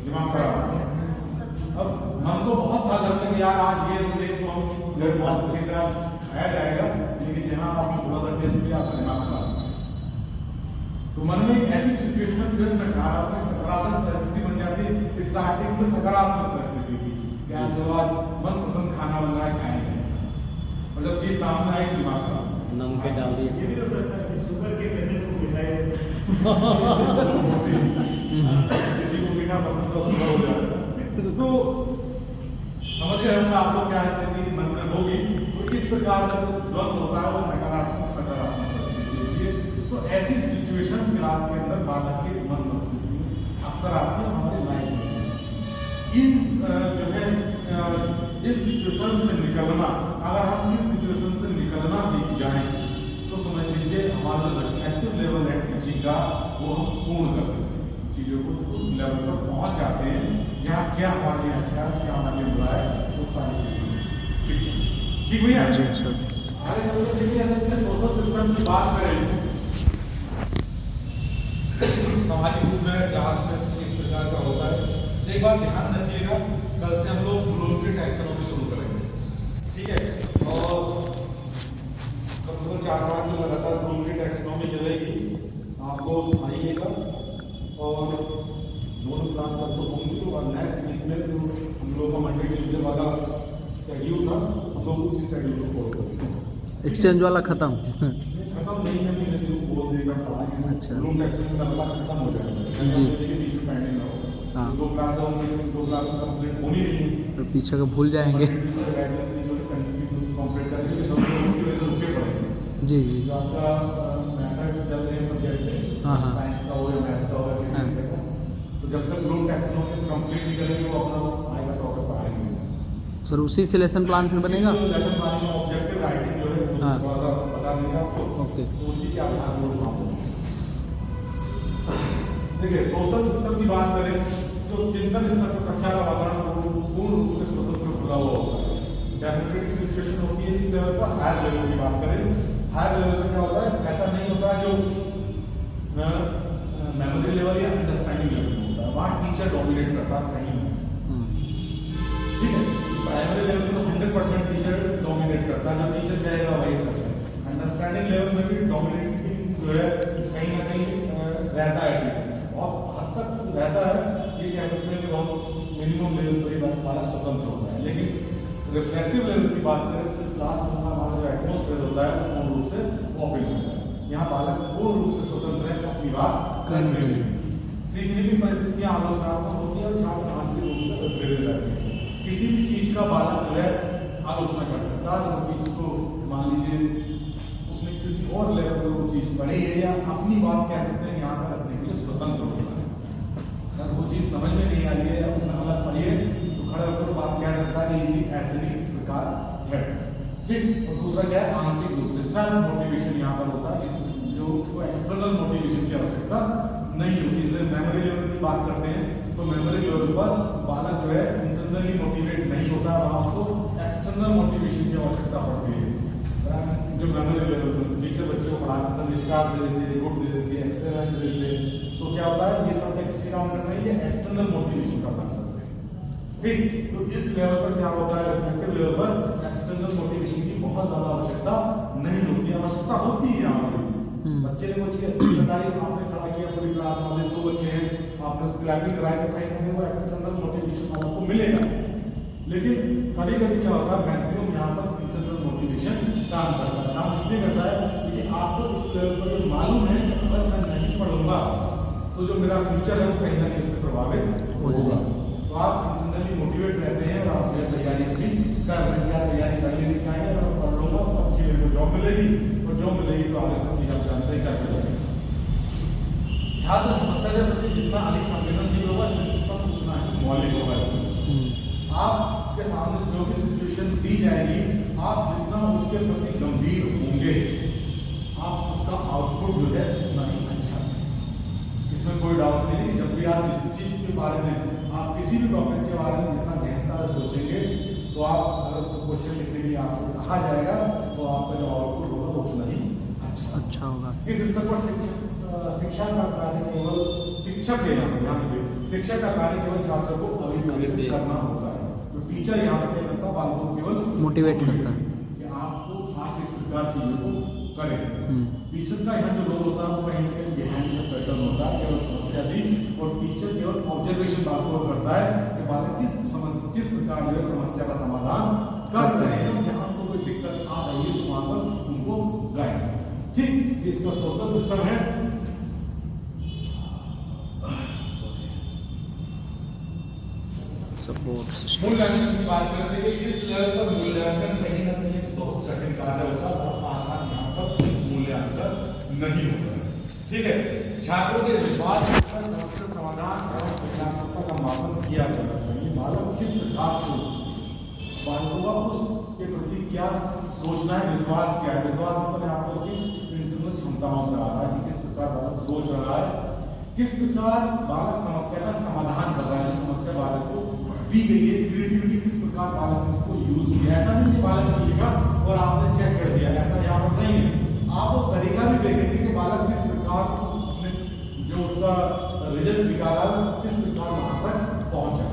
दिमाग खराब। अब मन तो बहुत था घर में कि यार आज ये ले तो हम घर बहुत अच्छी से खाया जाएगा, लेकिन जहाँ आपने थोड़ा सा टेस्ट किया आपका दिमाग खराब। तो मन में एक ऐसी सिचुएशन जो है नकारात्मक सकारात्मक परिस्थिति बन जाती है। स्टार्टिंग में सकारात्मक परिस्थिति थी क्या चलो आज मनपसंद खाना बन रहा है खाएंगे, और जब चीज सामने आएगी दिमाग खराब। नमक डाल दिए। ये भी हो सकता है कि शुगर के पेशेंट को मिठाई किसी को मीठा पसंद तो शुगर हो जाएगा। तो समझ गए होंगे आप लोग क्या स्थिति मन में होगी। तो इस प्रकार का जो द्वंद होता है वो नकारात्मक सकारात्मक परिस्थिति होती है। तो ऐसी सिचुएशंस क्लास के अंदर बालक के मन मस्तिष्क में अक्सर आती है हमारी लाइफ में। इन जो है इन सिचुएशन से निकलना, अगर हम इन सिचुएशन से निकलना सीख जाएं तो समझ लीजिए हमारा जो रिफ्लेक्टिव लेवल है टीचिंग का वो हम पूर्ण कर देते हैं, चीज़ों को उस लेवल पर पहुंच जाते हैं जहाँ क्या हमारे लिए अच्छा है क्या हमारे लिए बुरा है वो सारी चीज़ें सीखें। ठीक भैया जी सर। आगे चलते देखिए अगर सोशल सिस्टम की बात करें, सामाजिक रूप में क्लास में इस प्रकार का होता है। एक बात ध्यान रखिएगा, कल से हम लोग ब्लूम की टैक्सोनॉमी शुरू करेंगे, ठीक है, और कम से कम 4-5 दिन लगातार ब्लूम की टैक्सोनॉमी चलेगी। आप लोग आइएगा और दोनों क्लास तक तो होंगी, और नेक्स्ट वीक में जो हम लोग का मंडे ट्यूजडे वाला शेड्यूल था हम लोग उसी शेड्यूल को फॉलो करेंगे। एक्सचेंज वाला खत्म नहीं है, नहीं बोल देगा पढ़ाएंगे। अच्छा। ब्लूम टैक्सोनॉमी का मतलब खत्म हो जाएगा जी। लेकिन इशू पेंडिंग ना हो। हाँ। 2 क्लास होंगी, 2 क्लास में कंप्लीट होनी नहीं है तो पीछे का भूल जाएंगे। जी जी। जो आपका मैथड चल रहे हैं सब्जेक्ट हाँ, हाँ। साइंस का हो या मैथ्स का हो या किसी हाँ। विषय का, तो जब तक ग्रुप टैक्सोनॉमी कंप्लीट नहीं करेंगे वो अपना आएगा टॉपिक पढ़ाएंगे सर उसी से लेसन प्लान फिर बनेगा। लेसन प्लानिंग में ऑब्जेक्टिव राइटिंग जो है वो हाँ। थोड़ा सा बता देंगे आपको। ओके। तो उसी के आधार पर वो काम होगा। देखिए सोशल सिस्टम की बात करें तो चिंतन स्तर पर कक्षा का वातावरण पूर्ण रूप से स्वतंत्र खुला हुआ होता है। डेमोक्रेटिक सिचुएशन होती है इस लेवल पर। हायर लेवल की बात करें, हायर लेवल पर क्या होता है, ऐसा नहीं होता है जो मेमोरी लेवल या अंडरस्टैंडिंग लेवल में होता है, वहाँ टीचर डोमिनेट करता है कहीं नहीं। ठीक है, प्राइमरी लेवल पर 100% टीचर डोमिनेट करता है, जो टीचर कहेगा वही सच है। अंडरस्टैंडिंग लेवल में भी डोमिनेटिंग जो है कहीं ना कहीं रहता है टीचर, बहुत हद तक रहता है। ये कह सकते हैं कि बहुत मिनिमम लेवल पर ही बालक स्वतंत्र होता है। लेकिन रिफ्लेक्टिव लेवल की बात करें तो क्लासरूम का हमारा जो एटमोस्फेयर होता है वो पूर्ण रूप से ओपन होता है। यहाँ बालक पूर्ण रूप से स्वतंत्र है अपनी बात करने के लिए। सीखने की परिस्थितियाँ आलोचनात्मक होती है और छात्र आंतरिक रूप से प्रेरित रहते हैं। किसी भी चीज का बालक जो है आलोचना कर सकता है। वो चीज को मान लीजिए उसने किसी और लेवल पर वो चीज पढ़ी है या अपनी बात कह सकते हैं यहाँ पर रखने के लिए स्वतंत्र होता है। अगर वो चीज समझ में नहीं आ रही है या उसने अलग पढ़ी है तो खड़े होकर बात कह सकता है कि ये चीज ऐसे नहीं इस प्रकार है। ठीक, और दूसरा क्या है, आंतरिक रूप से सेल्फ मोटिवेशन यहाँ पर होता है, जो उसको एक्सटर्नल मोटिवेशन की आवश्यकता नहीं होती। जैसे मेमोरी लेवल की बात करते हैं तो मेमोरी लेवल पर बालक जो है इंटरनली मोटिवेट नहीं होता, वहाँ उसको एक्सटर्नल मोटिवेशन की आवश्यकता पड़ती है। जो मेमोरी लेवल पर टीचर बच्चों को पढ़ाते समय स्टार दे देते हैं, गुड दे देते हैं, एक्सेलेंट दे देते हैं, तो क्या होता है ये सब टेक्स्ट काम करते हैं, ये एक्सटर्नल मोटिवेशन का काम करते हैं। ठीक, तो इस लेवल पर क्या होता है, रिफ्लेक्टिव लेवल पर एक्सटर्नल मोटिवेशन की बहुत ज्यादा आवश्यकता नहीं होती है। आवश्यकता होती है यहाँ पर बच्चे ने कोई चीज अच्छी बताई, आपने खड़ा किया, पूरी क्लास में 100 बच्चे हैं, आपने क्लैपिंग कराई, तो कहीं ना कहीं वो एक्सटर्नल मोटिवेशन आपको मिलेगा। लेकिन कभी कभी क्या होता है, मैक्सिमम यहाँ पर इंटरनल मोटिवेशन काम करता है। काम इसलिए करता है क्योंकि आपको इस लेवल पर ये मालूम है कि अगर मैं नहीं पढ़ूंगा तो जो मेरा फ्यूचर है वो कहीं ना कहीं उससे प्रभावित होगा। तो आप इंटरनली मोटिवेट रहते हैं और आप जो तैयारी अपनी कर रहे हैं, क्या तैयारी कर लेनी चाहिए। अगर पढ़ लूंगा तो अच्छी मेरे को जॉब मिलेगी, और जॉब मिलेगी तो आगे सब चीज आप जानते ही करके जाएंगे। छात्र समस्या के प्रति जितना अधिक संवेदनशील होगा उतना ही मौलिक होगा। आपके सामने जो भी सिचुएशन दी जाएगी, आप जितना उसके प्रति गंभीर होंगे, आप उसका आउटपुट जो है उतना ही अच्छा है। इसमें कोई डाउट नहीं कि जब भी आप जिस चीज के बारे में, आप किसी भी टॉपिक के बारे में जितना गहनता से सोचेंगे, तो आप अगर क्वेश्चन लिखने के लिए आपसे कहा जाएगा तो आपका जो आउटपुट होगा वो उतना ही अच्छा होगा। इस स्तर पर शिक्षक शिक्षा का कार्य केवल शिक्षक है, यहाँ पे शिक्षक का कार्य केवल छात्र को अभिप्रेरित करना होता है। तो टीचर यहाँ पे क्या करता है, बालकों को केवल मोटिवेट करता है कि आप इस प्रकार चीजों को करें। टीचर का यहाँ जो रोल होता है वो कहीं ना कहीं बिहाइंड द पैटर्न होता है, केवल समस्या दी, और टीचर केवल ऑब्जर्वेशन बालकों को करता है कि बालक किस प्रकार जो है समस्या का समाधान कर रहे हैं। जहाँ उनको कोई दिक्कत आ रही है तो वहां पर उनको गाइड, ठीक, इसका सोशल सिस्टम है। Support system. मूल्यांकन की बात करते हैं, इस लेवल पर मूल्यांकन कहीं ना कहीं एक बहुत कठिन कार्य होता है, बहुत आसान यहाँ पर मूल्यांकन नहीं होता है, ठीक है। छात्रों के विश्वास पर समस्या समाधान एवं रचनात्मकता का मापन किया जाना चाहिए। बालक किस प्रकार सोचते हैं, बालकों का उसके प्रति क्या सोचना है, विश्वास क्या है। विश्वास मतलब आपको उसकी इंटरनल क्षमताओं से आ रहा है कि किस प्रकार बालक सोच रहा है, किस प्रकार बालक समस्या का समाधान कर रहा है। जो समस्या बालक को दी गई है, क्रिएटिविटी किस प्रकार बालक ने उसको यूज किया। ऐसा नहीं कि बालक ने लिखा और आपने चेक कर दिया, ऐसा यहाँ पर नहीं है। आप वो तरीका भी देखेंगे कि बालक किस प्रकार अपने जो उसका रिजल्ट निकाला किस प्रकार वहां तक पहुंचा,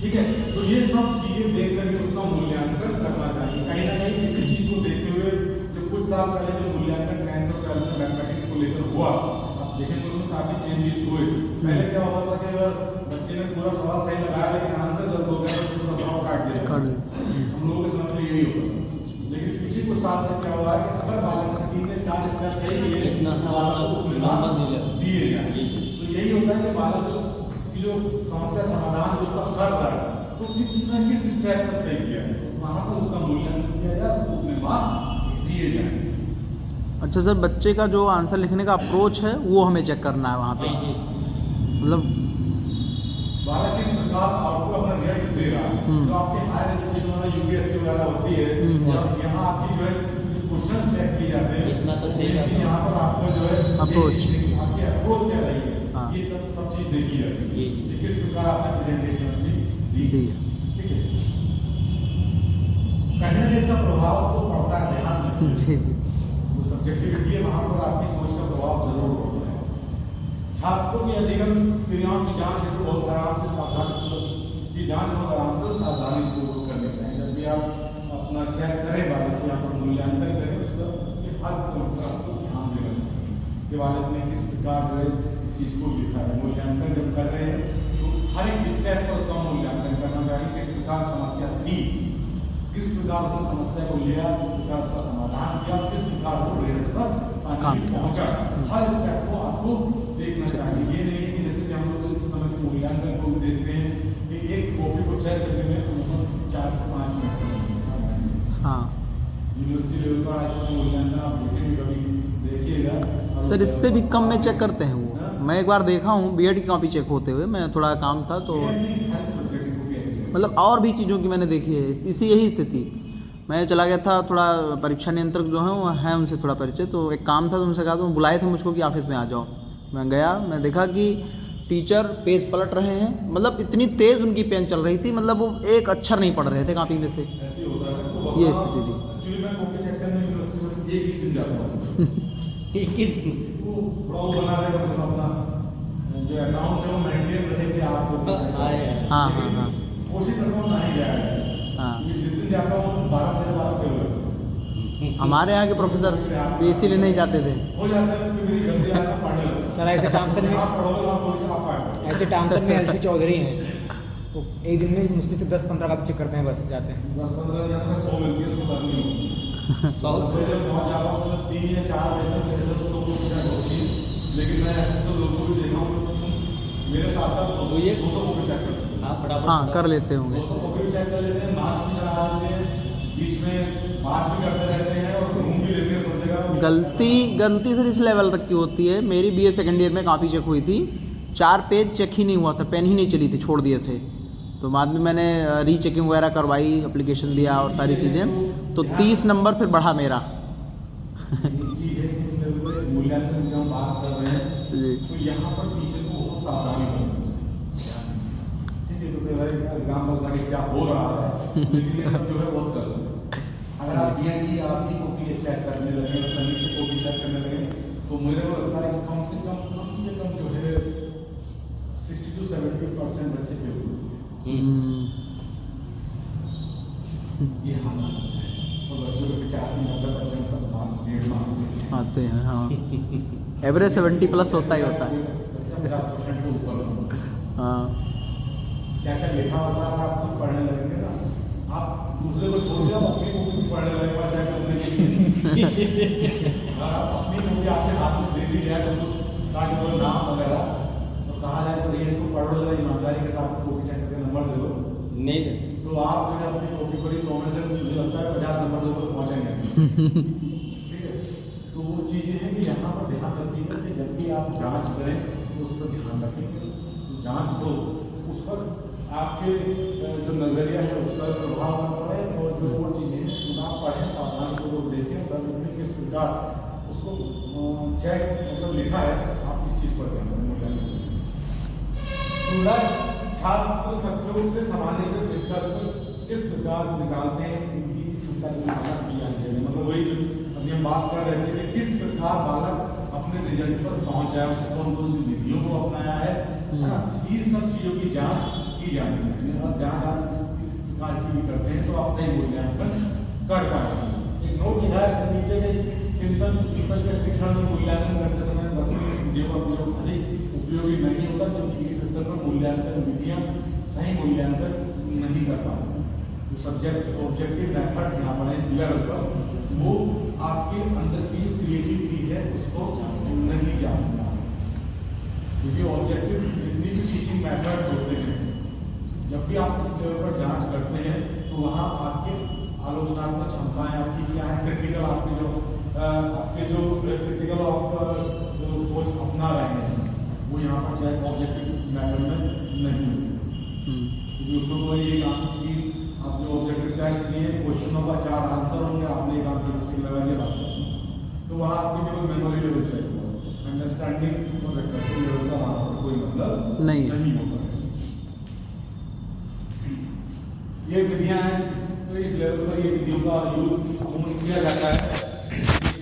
ठीक है। तो ये सब चीजें देखकर ही उसका मूल्यांकन करना चाहिए। कहीं ना कहीं इसी चीज को देखते हुए जो कुछ साल पहले जो मूल्यांकन 9th और 12th में मैथमेटिक्स को लेकर हुआ, आप देखेंगे उसमें काफी चेंजेस हुए। पहले क्या होता था कि अगर बच्चे ने पूरा सवाल सही लगाया लेकिन आंसर गलत हो गया तो पूरा सवाल काट दिया। हम लोगों के समझ में यही होता था। लेकिन पिछले कुछ साल से क्या हुआ है कि अगर बालक ने 3 से 4 स्टेप सही किए बालक को मार्क्स दिए जाए। तो यही होता है कि बालक की जो समस्या समाधान उसका कर रहा है तो किस स्टेप तक सही किया है, तो वहां पर उसका मूल्यांकन किया जाए, उसको अपने मार्क्स दिए जाए। अच्छा सर, बच्चे का जो आंसर लिखने का अप्रोच है वो हमें चेक करना है वहाँ पे, मतलब बालक किस प्रकार आपको अपना रिएक्ट दे रहा है। जो आपके हायर एजुकेशन वाला यूपीएससी वगैरह होती है, और यहाँ आपकी जो है क्वेश्चन चेक किए जाते हैं, कितना तक सही ये चीज यहाँ पर आपको जो है अप्रोच, आपकी अप्रोच क्या रही है, ये सब चीज देखी जाती है कि किस प्रकार आपने प्रेजेंटेशन अपनी दी, ठीक है। कहीं ना इसका प्रभाव तो पड़ता है, ध्यान रखिए। जी जी, जो सब्जेक्टिविटी है वहाँ पर आपकी सोच का प्रभाव जरूर पड़ता है। छात्रों की अधिगम क्रियाओं की जांच है तो बहुत आराम से बहुत आराम से सावधानी पूर्वक करनी चाहिए। जब भी आप अपना चेक करें, बालक को यहाँ पर मूल्यांकन करें, उसके हर पॉइंट पर आपको ध्यान देना चाहिए कि बालक ने किस प्रकार जो है इस चीज़ को लिखा है। मूल्यांकन जब कर रहे हैं तो हर एक स्टेप पर उसका मूल्यांकन करना चाहिए। किस प्रकार समस्या थी, किस प्रकार उसने समस्या को लिया, किस प्रकार उसका समाधान किया, किस प्रकार वो रिजल्ट तक पहुंचा, हर स्टेप को आपको देखना चाहिए। ये नहीं है कि जैसे कि हम लोग इस समय के मूल्यांकन को देखते हैं कि एक कॉपी को चेक करने में लगभग 4 से 5 मिनट लगते हैं। यूनिवर्सिटी लेवल पर आज तक मूल्यांकन आप देखेंगे, कभी देखिएगा सर इससे भी कम में चेक करते हैं वो। मैं एक बार देखा हूँ बीएड की कॉपी चेक होते हुए, मैं थोड़ा काम था तो मतलब और भी चीज़ों की मैंने देखी है इसी यही स्थिति। मैं चला गया था, थोड़ा परीक्षा नियंत्रक जो है वो हैं उनसे थोड़ा परिचय, तो एक काम था तो उनसे कहा तो बुलाए थे मुझको कि ऑफिस में आ जाओ। मैं गया, मैं देखा कि टीचर पेज पलट रहे हैं, मतलब इतनी तेज़ उनकी पेन चल रही थी, मतलब वो एक अक्षर नहीं पढ़ रहे थे कापी में से, ये स्थिति थी। एक्चुअली मैं कॉपी चेक करने यूनिवर्सिटी में एक ही दिन जाता हूँ, एक ही दिन वो थोड़ा वो बना रहे मतलब अपना जो अकाउंट है वो मेंटेन रहे कि आप हाँ हाँ हाँ कोशिश करता हूँ नहीं जाए। हाँ, जिस दिन जाता हूँ 12 दिन बाद फेल हो हमारे यहाँ के प्रोफेसर इसीलिए नहीं जाते थे। हो जाता है क्योंकि मेरी गलती आता है पढ़ने लगता सर ऐसे टामसन में आप पढ़ोगे आप बोलोगे आप पढ़ ऐसे टामसन में एलसी चौधरी हैं, तो एक दिन में मुश्किल से 10-15 का चेक करते हैं, बस जाते हैं। 10-15 दिन में 100 मिलती है, उसको करनी होगी। 10 बजे पहुँच जाता हूँ तो 3 या 4 बजे तक मेरे साथ 100 कॉपी होती है। लेकिन मैं ऐसे तो लोगों को भी देखा हूँ मेरे साथ साथ 200 कॉपी चेक करते हैं। हाँ कर लेते होंगे, 200 कॉपी चेक कर लेते हैं, मार्क्स भी चढ़ा देते हैं, बीच में बात भी करते रहते हैं और घूम भी लेते हैं सब जगह। गलती सर इस लेवल तक की होती है। मेरी बीए सेकेंड ईयर में काफ़ी चेक हुई थी, 4 पेज चेक ही नहीं हुआ था, पेन ही नहीं चली थी, छोड़ दिए थे। तो बाद में मैंने रीचेकिंग वगैरह करवाई, एप्लीकेशन दिया और सारी चीज़ें, तो 30 नंबर फिर बढ़ा मेरा। चीज़ है इस लेवल पर मूल्यांकन की हम बात कर रहे हैं तो यहाँ पर टीचर को बहुत सावधानी करनी चाहिए। ठीक है, तो फिर एग्जाम्पल था कि क्या हो रहा है, लेकिन ये सब जो है बहुत गलत है। अगर आप बीएड की आपकी कॉपी चेक करने लगे, तमीज से कॉपी चेक करने लगे तो मुझे को लगता है कि कम से कम जो है 60 to 70% बच्चे फेल होते हैं। ये हालात है और बच्चों के 85-90% तक मार्क्स ग्रेड में आते हैं। हाँ, एवरेज 70+ होता ही होता है। 50% से ऊपर होता है। हाँ, क्या क्या लिखा होता है, आप खुद पढ़ने लगेंगे ना, आप दूसरे को छोड़ दिया, अपनी कॉपी पढ़ने लगेगा, चाहे अपनी कॉपी आपके हाथ में दे दी जाए सब कुछ, ताकि कोई नाम वगैरह तो कहा जाए तो ये इसको पढ़ लो, जरा ईमानदारी के साथ कॉपी चेक करके नंबर दे दो, नहीं तो आप जो है अपनी कॉपी पर ही 100 में से मुझे लगता है 50 नंबर से ऊपर पहुँचेंगे। ठीक है, तो वो चीज़ें हैं कि यहाँ पर ध्यान रखिएगा कि जब भी आप जांच करें तो उस पर ध्यान रखेंगे, तो जांच दो उस पर आपके जो नज़रिया है उसका प्रभाव न पड़े, और जो और चीज़ें हैं उन्हें आप पढ़ें, सावधान को लोग देखें, और किस प्रकार उसको चेक मतलब लिखा है, आप इस चीज़ पर ध्यान दें। पूरा छात्र तथ्यों से सामान्य से निष्कर्ष किस प्रकार निकालते हैं, इनकी क्षमता की जाती है। मतलब वही जो अभी हम बात कर रहे थे कि किस प्रकार बालक अपने रिजल्ट पर पहुंचा है, उसने कौन कौन सी विधियों को अपनाया है ना, ये सब चीज़ों की जांच की जानी चाहिए। और जांच आप इस प्रकार की भी करते हैं तो आप सही मूल्यांकन कर पाएंगे। एक नोट लिखा है नीचे में, चिंतन पुस्तक के शिक्षण में मूल्यांकन करते समय वस्तु विधियों का उपयोग अधिक उपयोगी नहीं होता, क्योंकि इस स्तर पर मूल्यांकन विधियाँ सही मूल्यांकन नहीं कर पाती। जो सब्जेक्ट ऑब्जेक्टिव मेथड यहाँ पर इस लेवल पर, वो आपके अंदर की जो क्रिएटिविटी है उसको नहीं जानता, क्योंकि ऑब्जेक्टिव जितनी भी टीचिंग मेथड्स होते हैं, जब भी आप इस लेवल पर जांच करते हैं तो वहाँ आपके आलोचनात्मक क्षमताएं आपकी क्या है, क्रिटिकल आपके जो क्रिटिकल आप जो सोच अपना रहे हैं वो यहाँ पर चाहे ऑब्जेक्टिव मेथड में नहीं होती, क्योंकि उसमें तो ये काम कि आप जो ऑब्जेक्टिव टेस्ट दिए क्वेश्चनों का 4 आंसर होंगे, आपने एक आंसर टिक लगा दिया, तो वहाँ आपकी केवल मेमोरी लेवल चेक होगा, अंडरस्टैंडिंग और रिकॉर्डिंग लेवल का वहाँ पर कोई मतलब नहीं होगा। ये विधियाँ हैं, तो इस लेवल पर ये विधियों का यूज अमूमन किया जाता है।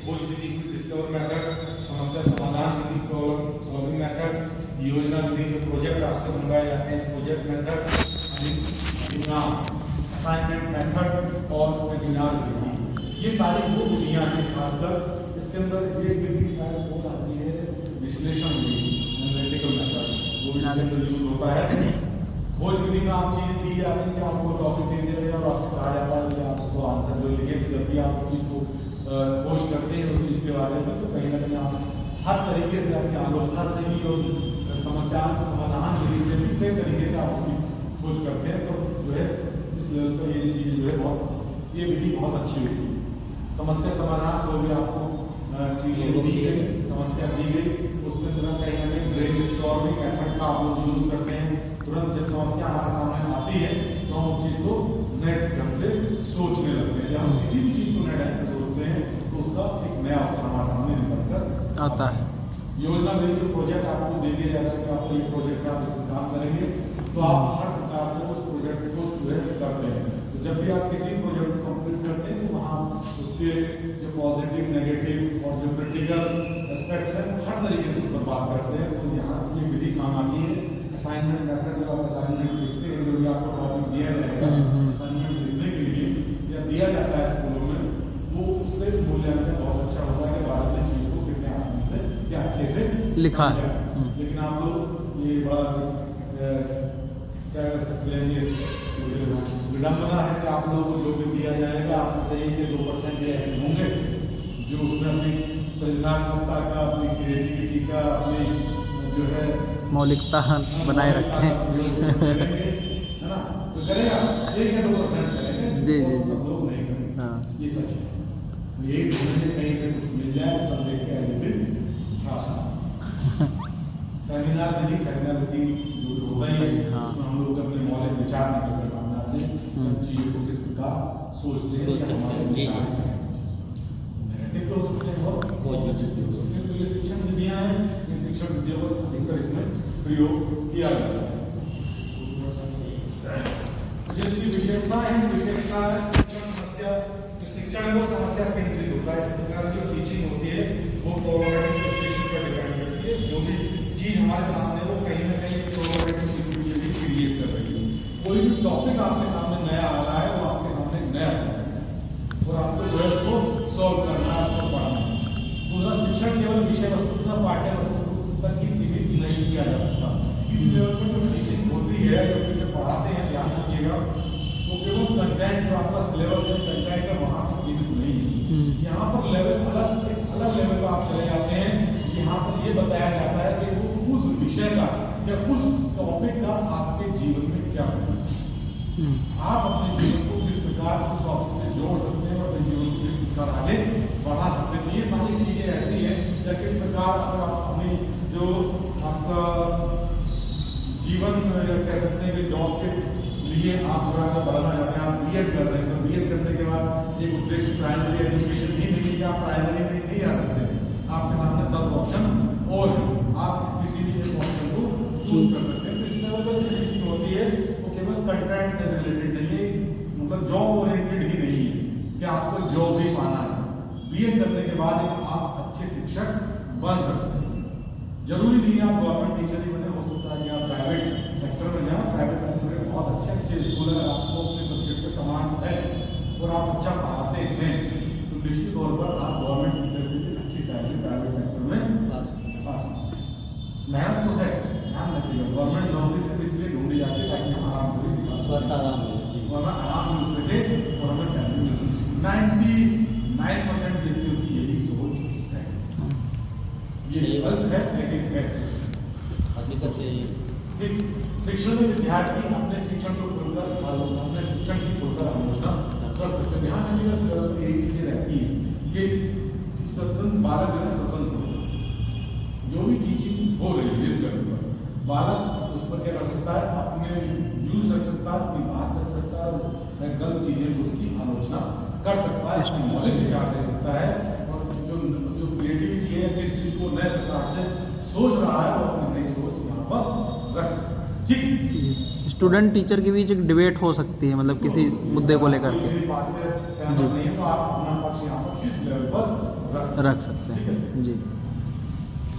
खोज विधि, डिस्कवर मेथड, समस्या समाधान विधि, प्रॉब्लम सॉल्विंग मेथड, योजना विधि, जो प्रोजेक्ट आपसे मंगाए जाते हैं, प्रोजेक्ट मेथड, असाइनमेंट मेथड और सेमिनार विधि, ये सारी वो विधियाँ हैं। खासकर इसके अंदर एक विधि शायद वो आती है विश्लेषण विधि, एनालिटिकल मेथड, वो भी इसके अंदर यूज होता है। खोज विधि में आप चीज़ दी जाती है कि आपको टॉपिक दे दिया गया और आपसे कहा जाता है कि आप उसको आंसर जो लिखें। जब भी आप उस चीज़ को खोज करते हैं उस चीज़ के बारे में, तो कहीं ना कहीं आप हर तरीके से अपनी आलोचना से ही और समस्या समाधान विधि से भी कई तरीके से आप उसकी खोज करते हैं, तो जो है इस लेवल पर ये चीज़ जो है बहुत, ये विधि बहुत अच्छी होती है। समस्या समाधान जो भी आपको चीज़ें दी गई, समस्या दी गई, उसमें तुरंत कहीं ना कहीं ब्रेन स्टॉर्मिंग मेथड का आप लोग यूज़ करते हैं। तुरंत जब समस्या हमारे सामने आती है तो हम उस चीज़ को नए ढंग से सोचने लगते हैं। जब हम किसी भी चीज़ को नए ढंग से सोचते हैं तो उसका एक नया उत्तर हमारे सामने निकल कर आता है। योजना में जो प्रोजेक्ट आपको दे दिया जाता है कि आपको ये प्रोजेक्ट है, आप इस पर काम करेंगे, तो आप हर प्रकार से उस प्रोजेक्ट को जो है करते हैं। तो जब भी आप किसी प्रोजेक्ट को कंप्लीट करते हैं तो वहाँ उसके जो पॉजिटिव, नेगेटिव और जो क्रिटिकल एस्पेक्ट्स हैं हर तरीके से उस पर बात करते हैं। तो यहाँ ये विधि काम आती है। असाइनमेंट मेथड, जब आप असाइनमेंट लिखते हैं, जो भी आपको टॉपिक दिया जाएगा असाइनमेंट लिखने के लिए या दिया जाता है स्कूलों में, वो उससे मूल्यांकन बहुत अच्छा होता है कि भारत ने चीज़ को कितने आसानी से या अच्छे से लिखा है। लेकिन आप लोग ये बड़ा क्या कर सकते हैं, ये विडम्बना है कि आप लोगों को जो भी दिया जाएगा आपको चाहिए कि 2% ऐसे होंगे जो उसमें अपनी सृजनात्मकता का, अपनी क्रिएटिविटी का, अपनी जो है मौलिकता बनाए रखें। है ना, तो करेगा 1 या 2% करेंगे, जी सब लोग नहीं करेंगे। हाँ, ये सच है। ये ढूंढने कहीं से कुछ मिल जाए सब देख के एडिटिव छाप सेमिनार विधि, सेमिनार विधि जो होता ही है, हाँ, उसमें हम लोग अपने मौलिक विचार निकलकर सामने आते हैं, चीज़ों को किस प्रकार सोचते हैं, हमारे विचार नेगेटिव हो सकते हैं और पॉजिटिव हो सकते हैं। तो ये शिक्षण विधियाँ हैं, इन शिक्षण विधियों को अधिकतर इसमें प्रयोग किया जाता है। जिसकी विशेषता है, विशेषता शिक्षण समस्या, शिक्षण वो समस्या केंद्रित होता है। इस प्रकार की टीचिंग होती है वो प्रॉब्लमेटिक चीज हमारे सामने वो कहीं ना कहीं प्रॉब्लमेटिक सिचुएशन क्रिएट कर रही है। कोई भी टॉपिक आपके सामने नया आ रहा है, वो आपके सामने नया आ रहा है और आपको जो है उसको सॉल्व करना है, उसको पढ़ना है। पूरा शिक्षण केवल विषय वस्तु तथा पाठ्य वस्तु तक ही सीमित नहीं किया जा सकता। इस लेवल पर जो टीचिंग होती है, जो टीचर पढ़ाते हैं, ध्यान रखिएगा, तो केवल कंटेंट जो आपका सिलेबस है, कंटेंट है, वहाँ तक सीमित नहीं है। यहाँ पर लेवल अलग लेवल पर आप चले जाते हैं। यहाँ पर ये बताया जाता है कि वो उस विषय का या उस टॉपिक का आपके जीवन में क्या होगा, आप अपने जीवन को किस प्रकार उस टॉपिक से जोड़ सकते हैं और अपने जीवन को किस प्रकार आगे बढ़ा सकते हैं। ये सारी चीजें ऐसी हैं या किस प्रकार आप अपनी जो आपका जीवन कह सकते हैं कि जॉब के लिए आप जो आगे बढ़ना चाहते हैं, आप बीएड कर रहे हैं, तो बीएड करने के बाद एक उद्देश्य प्राइमरी एजुकेशन ही नहीं कि आप प्राइमरी में नहीं आ सकते। आपके सामने 10 ऑप्शन और आप किसी भी एक ऑप्शन को चूज कर सकते हैं। तो इस लेवल पर जो टीचिंग होती है वो केवल कंटेंट से रिलेटेड नहीं है, मतलब जॉब ओरिएंटेड ही नहीं है कि आपको जॉब ही पाना है। बीएड करने के बाद आप अच्छे शिक्षक बन सकते हैं। जरूरी नहीं है आप गवर्नमेंट टीचर ही बने, हो सकता है कि आप प्राइवेट सेक्टर में जाएं। प्राइवेट सेक्टर में बहुत अच्छे स्कूल है, आपको अपने सब्जेक्ट पे कमांड है और आप अच्छा पढ़ाते हैं, तो निश्चित तौर पर आप गवर्नमेंट टीचर से भी अच्छी सैलरी प्राइवेट सेक्टर में पा सकते हैं। मेहनत तो है, ध्यान रखिएगा। गवर्नमेंट नौकरी से इसलिए ढूंढी जाती है ताकि हमारा पूरी दिखा हमें आराम मिल सके और हमें सैलरी मिल सके। 99% व्यक्तियों की यही सोच है। ये गलत है लेकिन है। ठीक, शिक्षण में विद्यार्थी अपने शिक्षण को खुलकर अपने शिक्षण की खुलकर आलोचना कर सकते हैं। ध्यान रखिएगा, यही चीजें रहती है कि स्वतंत्र बालक जो है स्वतंत्र होगा। जो भी टीचिंग हो रही है इस लेवल पर, बालक उस पर क्या कर सकता है, अपने यूज कर सकता है, अपनी बात कर सकता है, गलत चीजें को उसकी आलोचना कर सकता है, अपने मौलिक विचार दे सकता है और जो क्रिएटिविटी है, किस चीज को नए प्रकार से सोच रहा है, वो अपनी नई सोच यहाँ पर रख सकता है। ठीक, स्टूडेंट टीचर के बीच एक डिबेट हो सकती है, मतलब किसी मुद्दे को लेकर के मेरी बात से सहमत नहीं है तो आप अपना पक्ष यहाँ पर किस लेवल पर रख सकते हैं। जी,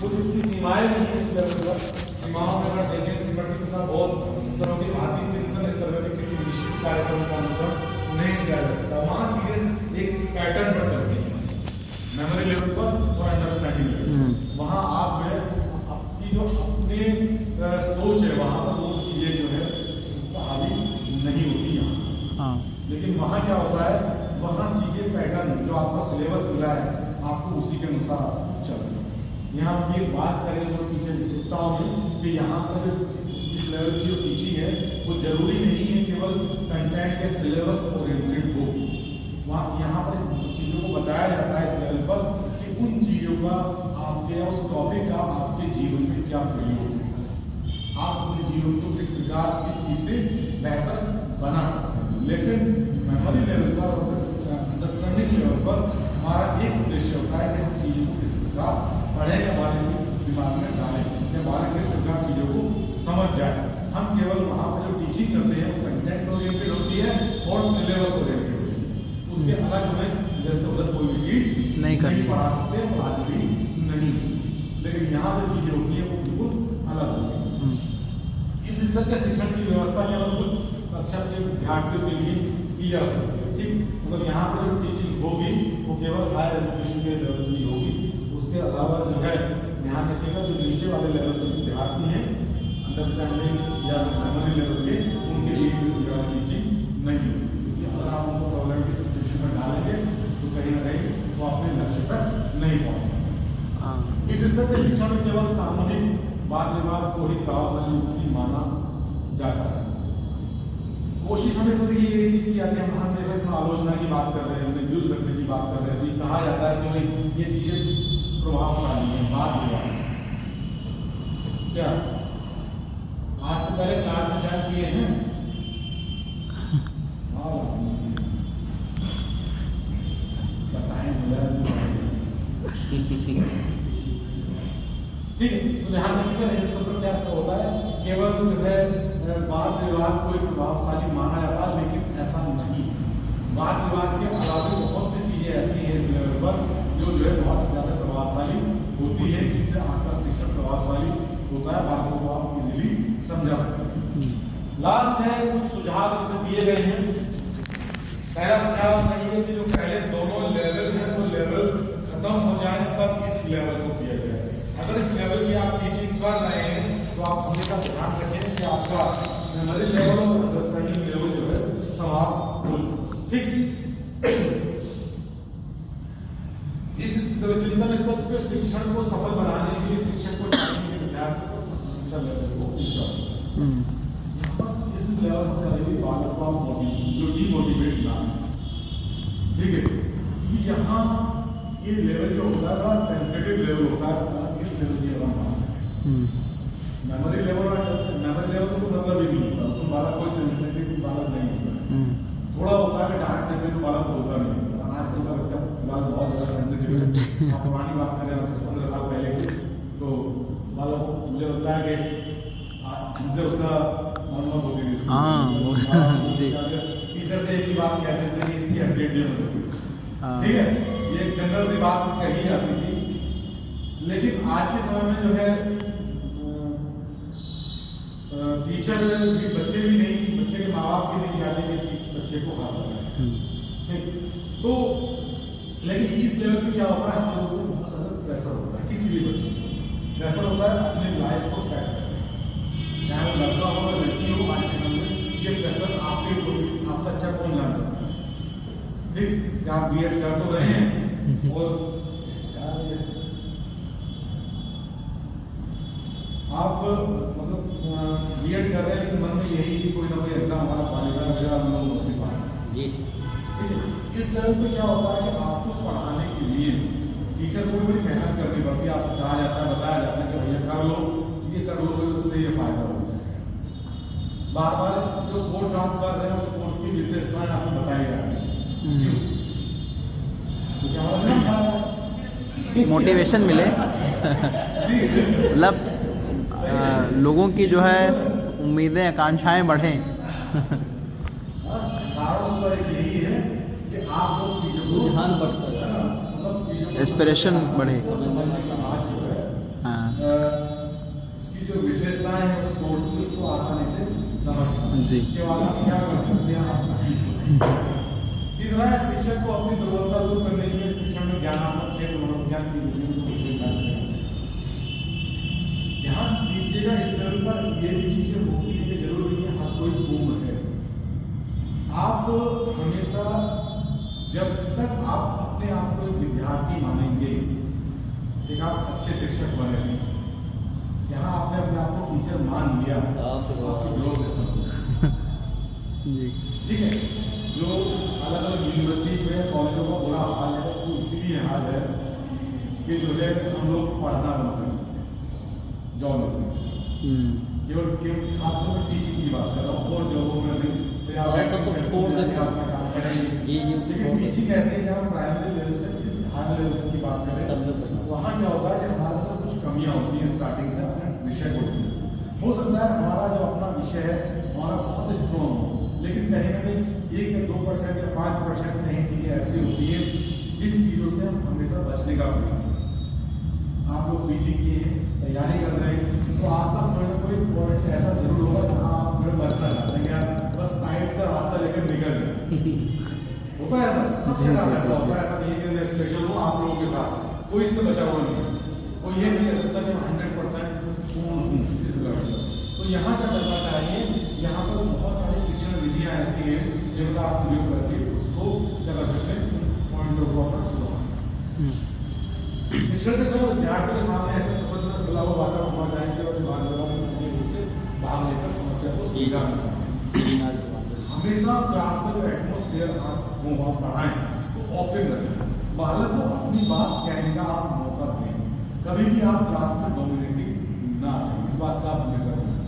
कुछ इसकी सीमाएं नहीं है इस लेवल पर। सीमाओं में अगर देखें, संगठित का बहुत इस तरह की आर्थिक चिंतन इस तरह के किसी निश्चित कार्यक्रम का अनुसरण नहीं किया जा सकता। वहाँ चीजें एक पैटर्न पर चलती है, मेमोरी लेवल पर और अंडरस्टैंडिंग लेवल। वहाँ आप जो है आपकी जो अपने सोच है, वहाँ पर वो चीजें जो है हावी नहीं होती यहाँ। हाँ, लेकिन वहाँ क्या होता है, वहाँ चीजें पैटर्न जो आपका सिलेबस मिला है आपको उसी के अनुसार चलना। यहाँ हम ये बात करें जो टीचर विशेषताओं में कि यहाँ पर जो इस लेवल की जो टीचिंग है वो जरूरी नहीं है केवल कंटेंट या सिलेबस ओरिएंटेड हो। वहाँ यहाँ पर चीज़ों को बताया जाता है इस लेवल पर कि उन चीज़ों का आपके उस टॉपिक का आपके जीवन में क्या प्रयोग है, आप अपने जीवन को किस प्रकार इस चीज़ से बेहतर बना सकते हैं। लेकिन मेमोरी लेवल पर और अंडरस्टैंडिंग लेवल पर हमारा एक उद्देश्य होता है कि हम चीज़ों को किस प्रकार पढ़ें, बालक के दिमाग में डालें या बालक किस प्रकार चीज़ों को समझ जाए। हम केवल वहाँ पर जो टीचिंग करते हैं वो कंटेंट ओरिएंटेड होती है और सिलेबस ओरिएंटेड होती है। उसके अलग हमें इधर से उधर कोई भी चीज़ नहीं पढ़ा सकते, पढ़ानी भी नहीं। लेकिन यहाँ जो चीज़ें होती है वो बिल्कुल अलग होती है। इस स्तर के शिक्षण की व्यवस्था केवल कुछ कक्षा के विद्यार्थियों के लिए की जा सकती है। ठीक, मतलब यहाँ पर जो टीचिंग होगी वो केवल हायर एजुकेशन के लेवल की होगी। उसके अलावा जो है ध्यान रखिएगा, जो नीचे वाले लेवल के विद्यार्थी हैं अंडरस्टैंडिंग या मेमोरी लेवल के, उनके लिए भी टीचिंग नहीं होगी। क्योंकि अगर आप उनको प्रॉब्लम की सिचुएशन में डालेंगे तो कहीं ना कहीं वो अपने लक्ष्य तक नहीं पहुँचेंगे। इस स्तर के शिक्षा में केवल सामूहिक वाद विवाद को ही प्रभावशाली युक्ति माना जाता है। कोशिश हमेशा से ये चीज की जाती है, हम हमेशा इसमें आलोचना की बात कर रहे हैं, हमने यूज करने की बात कर रहे हैं, तो ये कहा जाता है कि भाई ये चीजें प्रभावशाली है, बात विवाद क्या आज से पहले क्लास में चाय किए हैं? इसका टाइम हो गया। ठीक, तो ध्यान रखिएगा इस पर क्या होता है, केवल जो है वाद विवाद को एक प्रभावशाली माना जाता है, लेकिन ऐसा नहीं। वाद विवाद के अलावा बहुत सी चीजें ऐसी हैं इस लेवल पर जो है बहुत ज़्यादा प्रभावशाली होती है, जिससे आपका शिक्षण प्रभावशाली होता है, बातों को आप इजीली समझा सकते हैं। लास्ट है कुछ सुझाव इसमें दिए गए हैं। पहला सुझाव ये है कि जो पहले दोनों लेवल है वो लेवल खत्म हो जाए तब इस लेवल को किया जाए। अगर इस लेवल की आप टीचिंग कर रहे हैं तो आप हमेशा ध्यान रखें कि आपका मेमोरी लेवल और अंडरस्टैंडिंग लेवल जो है समाप्त हो जाए। ठीक, इस चिंतन स्तर पे शिक्षण को सफल बनाने के लिए शिक्षक को चाहिए कि विद्यार्थी को शिक्षा लेवल को ऊंचा इस लेवल पर कभी भी बालक को आप जो डीमोटिवेट ना हो। ठीक है, क्योंकि यहाँ ये लेवल जो होता है सेंसिटिव लेवल होता है। इस लेवल की हम बात करें मेमोरी लेवल और मेमोरी लेवल तो मतलब ही नहीं होता, उसमें बालक कोई सेंसिटिव बालक नहीं होता है। थोड़ा होता है कि डांट देते तो बालक बोलता नहीं। आजकल का बच्चा फिलहाल बहुत ज़्यादा सेंसिटिव है। आप पुरानी बात करें 10-15 साल पहले की तो बालक मुझे लगता है कि हमसे उसका मनमत होती थी। टीचर से एक ही बात कहते थे कि इसकी अपडेट नहीं हो सकती। ठीक है, ये एक जनरल सी बात कही जाती थी। लेकिन आज के समय में जो है टीचर भी बच्चे भी नहीं, बच्चे के माँ बाप भी नहीं चाहते कि बच्चे को हाथ लगाए। तो लेकिन इस लेवल पे क्या होता है, हम लोगों को बहुत सारा प्रेशर होता है। किसी भी बच्चे को प्रेशर होता है अपने लाइफ को सेट करने, चाहे वो लड़का हो या लड़की हो। आज के समय में ये प्रेशर आपके ऊपर, आपसे अच्छा कौन जान सकता है। ठीक, आप बीएड कर तो रहे हैं और आप मतलब बीएड कर रहे हैं, लेकिन मन में यही कि कोई ना कोई एग्जाम हमारा पालिका का हम लोग नौकरी पाएंगे। ठीक है, इस लेवल पे क्या होता है कि आपको पढ़ाने के लिए टीचर को बड़ी मेहनत करनी पड़ती है। आपसे कहा जाता है, बताया जाता है कि भैया कर लो, ये कर लो, उससे ये फायदा होगा। बार बार जो कोर्स आप कर रहे हैं उस कोर्स की विशेषताएं आपको बताई जा रही है। क्यों? क्योंकि हमारा दिमाग खराब है, मोटिवेशन मिले मतलब लोगों की जो है उम्मीदें आकांक्षाएं बढ़ें। कारण उसका एक यही है कि आप लोग चीजों को रुझान बढ़ता है, मतलब चीजों को एस्पिरेशन बढ़े। समझने का समाज जो है उसकी जो विशेषताएं हैं उस कोर्स की उसको आसानी से समझ जी। इसके बाद आप क्या कर सकते हैं, आप उस चीज को समझें। इस तरह शिक्षक को अपनी दुर्बलता दूर करने के लिए शिक्षण में ज्ञानात्मक क्षेत्र मनोविज्ञान की विभिन्न कोशिश ध्यान दीजिएगा। इस लेवल पर ये भी चीजें होती है कि जरूरी नहीं है हर कोई पूर्ण है। आप हमेशा जब तक आप अपने आप को एक विद्यार्थी मानेंगे, एक आप अच्छे शिक्षक बनेंगे, जहां आपने अपने आप को टीचर मान लिया आपकी ग्रोथ है। ठीक है, जो अलग अलग यूनिवर्सिटीज में कॉलेजों का बुरा हाल है वो इसीलिए हाल है कि जो है हम लोग पढ़ना बंद कर जॉब केवल खासतौर पर टीचिंग की बात कर रहा हूँ और जॉबों में नहीं। अपना काम करेंगे, लेकिन टीचिंग ऐसे ही जहाँ प्राइमरी लेवल से इस हाई लेवल की बात करें वहाँ क्या होता है कि हमारे अंदर कुछ कमियाँ होती हैं स्टार्टिंग से अपने विषय को। हो सकता है हमारा जो अपना विषय है हमारा बहुत स्ट्रॉन्ग हो, लेकिन कहीं ना कहीं 1 या 2% या 5% कहीं चीज़ें ऐसी होती हैं जिन चीज़ों से हम हमेशा बचने का प्रयास करें। आप लोग पीजी किए हैं, तैयारी कर रहे हैं, तो आपका कोई ना कोई पॉइंट ऐसा जरूर होगा जहाँ आप जो बचना चाहते हैं, क्या बस साइड का रास्ता लेकर निकल जाए। होता है ऐसा, सबके साथ ऐसा होता है। ऐसा नहीं है कि मैं स्पेशल हूँ आप लोगों के साथ, कोई इससे बचा हुआ नहीं है। कोई ये नहीं कह सकता कि 100% पूर्ण हूँ इस लड़ाई। तो यहाँ क्या करना चाहिए, यहाँ पर बहुत सारी शिक्षण विधियाँ ऐसी हैं जिनका आप प्रयोग करके उसको क्या कर सकते हैं, पॉइंटों को अपना सुधार सकते हैं। शिक्षण के समय विद्यार्थियों के सामने ऐसे स्वतंत्र खुला हुआ वातावरण होना चाहिए और बात में सक्रिय रूप से भाग लेकर समस्या को सुलझा सकें। हमेशा क्लास में जो एटमोस्फेयर आप पढ़ाएं तो ओपन रखें, बालक को अपनी बात कहने का आप मौका दें। कभी भी आप क्लास में डोमिनेटिंग ना रहें, इस बात का आप हमेशा ध्यान,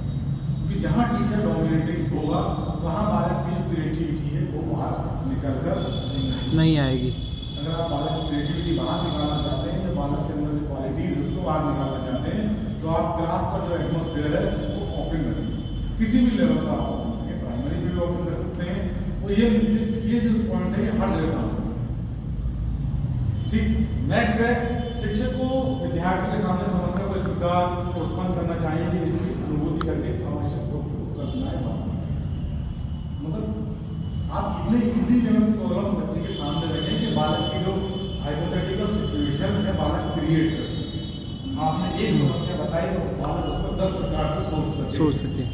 क्योंकि जहाँ टीचर डोमिनेटिंग होगा वहाँ बालक की जो क्रिएटिविटी है वो बाहर निकल कर नहीं आएगी। अगर आप बालक की क्रिएटिविटी बाहर निकालना चाहते हैं, या बालक के अंदर जो क्वालिटीज उसको बाहर निकालना चाहते हैं, तो आप क्लास का जो एटमोस्फेयर है वो ओपन रखें। किसी भी लेवल का आप ओपन करें, प्राइमरी भी ओपन कर सकते हैं। और ये जो पॉइंट है ये हर जगह काम करें। ठीक, नेक्स्ट है शिक्षक को विद्यार्थियों के सामने समस्या को प्रकार से उत्पन्न करना चाहेंगे, इसकी अनुभूति करके आवश्यक कल्पनाएं बना सकते हैं। मतलब आप इतने इजी प्रॉब्लम बच्चे के सामने रखें कि बालक की जो हाइपोथेटिकल सिचुएशंस है बालक क्रिएट कर सके। आपने एक समस्या बताई तो बालक उसको 10 प्रकार से सोच सके।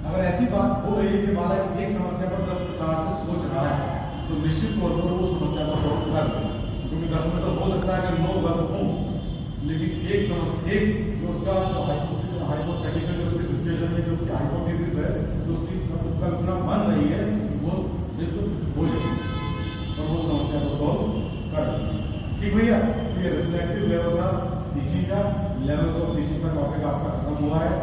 अगर ऐसी बात हो रही है कि बालक एक समस्या पर 10 प्रकार से सोच रहा है तो निश्चित तौर पर वो समस्या को सॉल्व कर देगा, क्योंकि 10 में से हो सकता है कि 9 गलत हो, लेकिन एक समस्या एक जो उसका हाइपोथेटिकल जो उसकी सिचुएशन है, जो उसकी हाइपोथेसिस है, जो उसकी कल्पना बन रही है, वो सिद्ध हो जाएगी और वो समस्या को सॉल्व कर देगा। ठीक भैया, ये रिफ्लेक्टिव लेवल का टीचिंग का लेवल्स ऑफ टीचिंग का टॉपिक आपका खत्म हुआ है।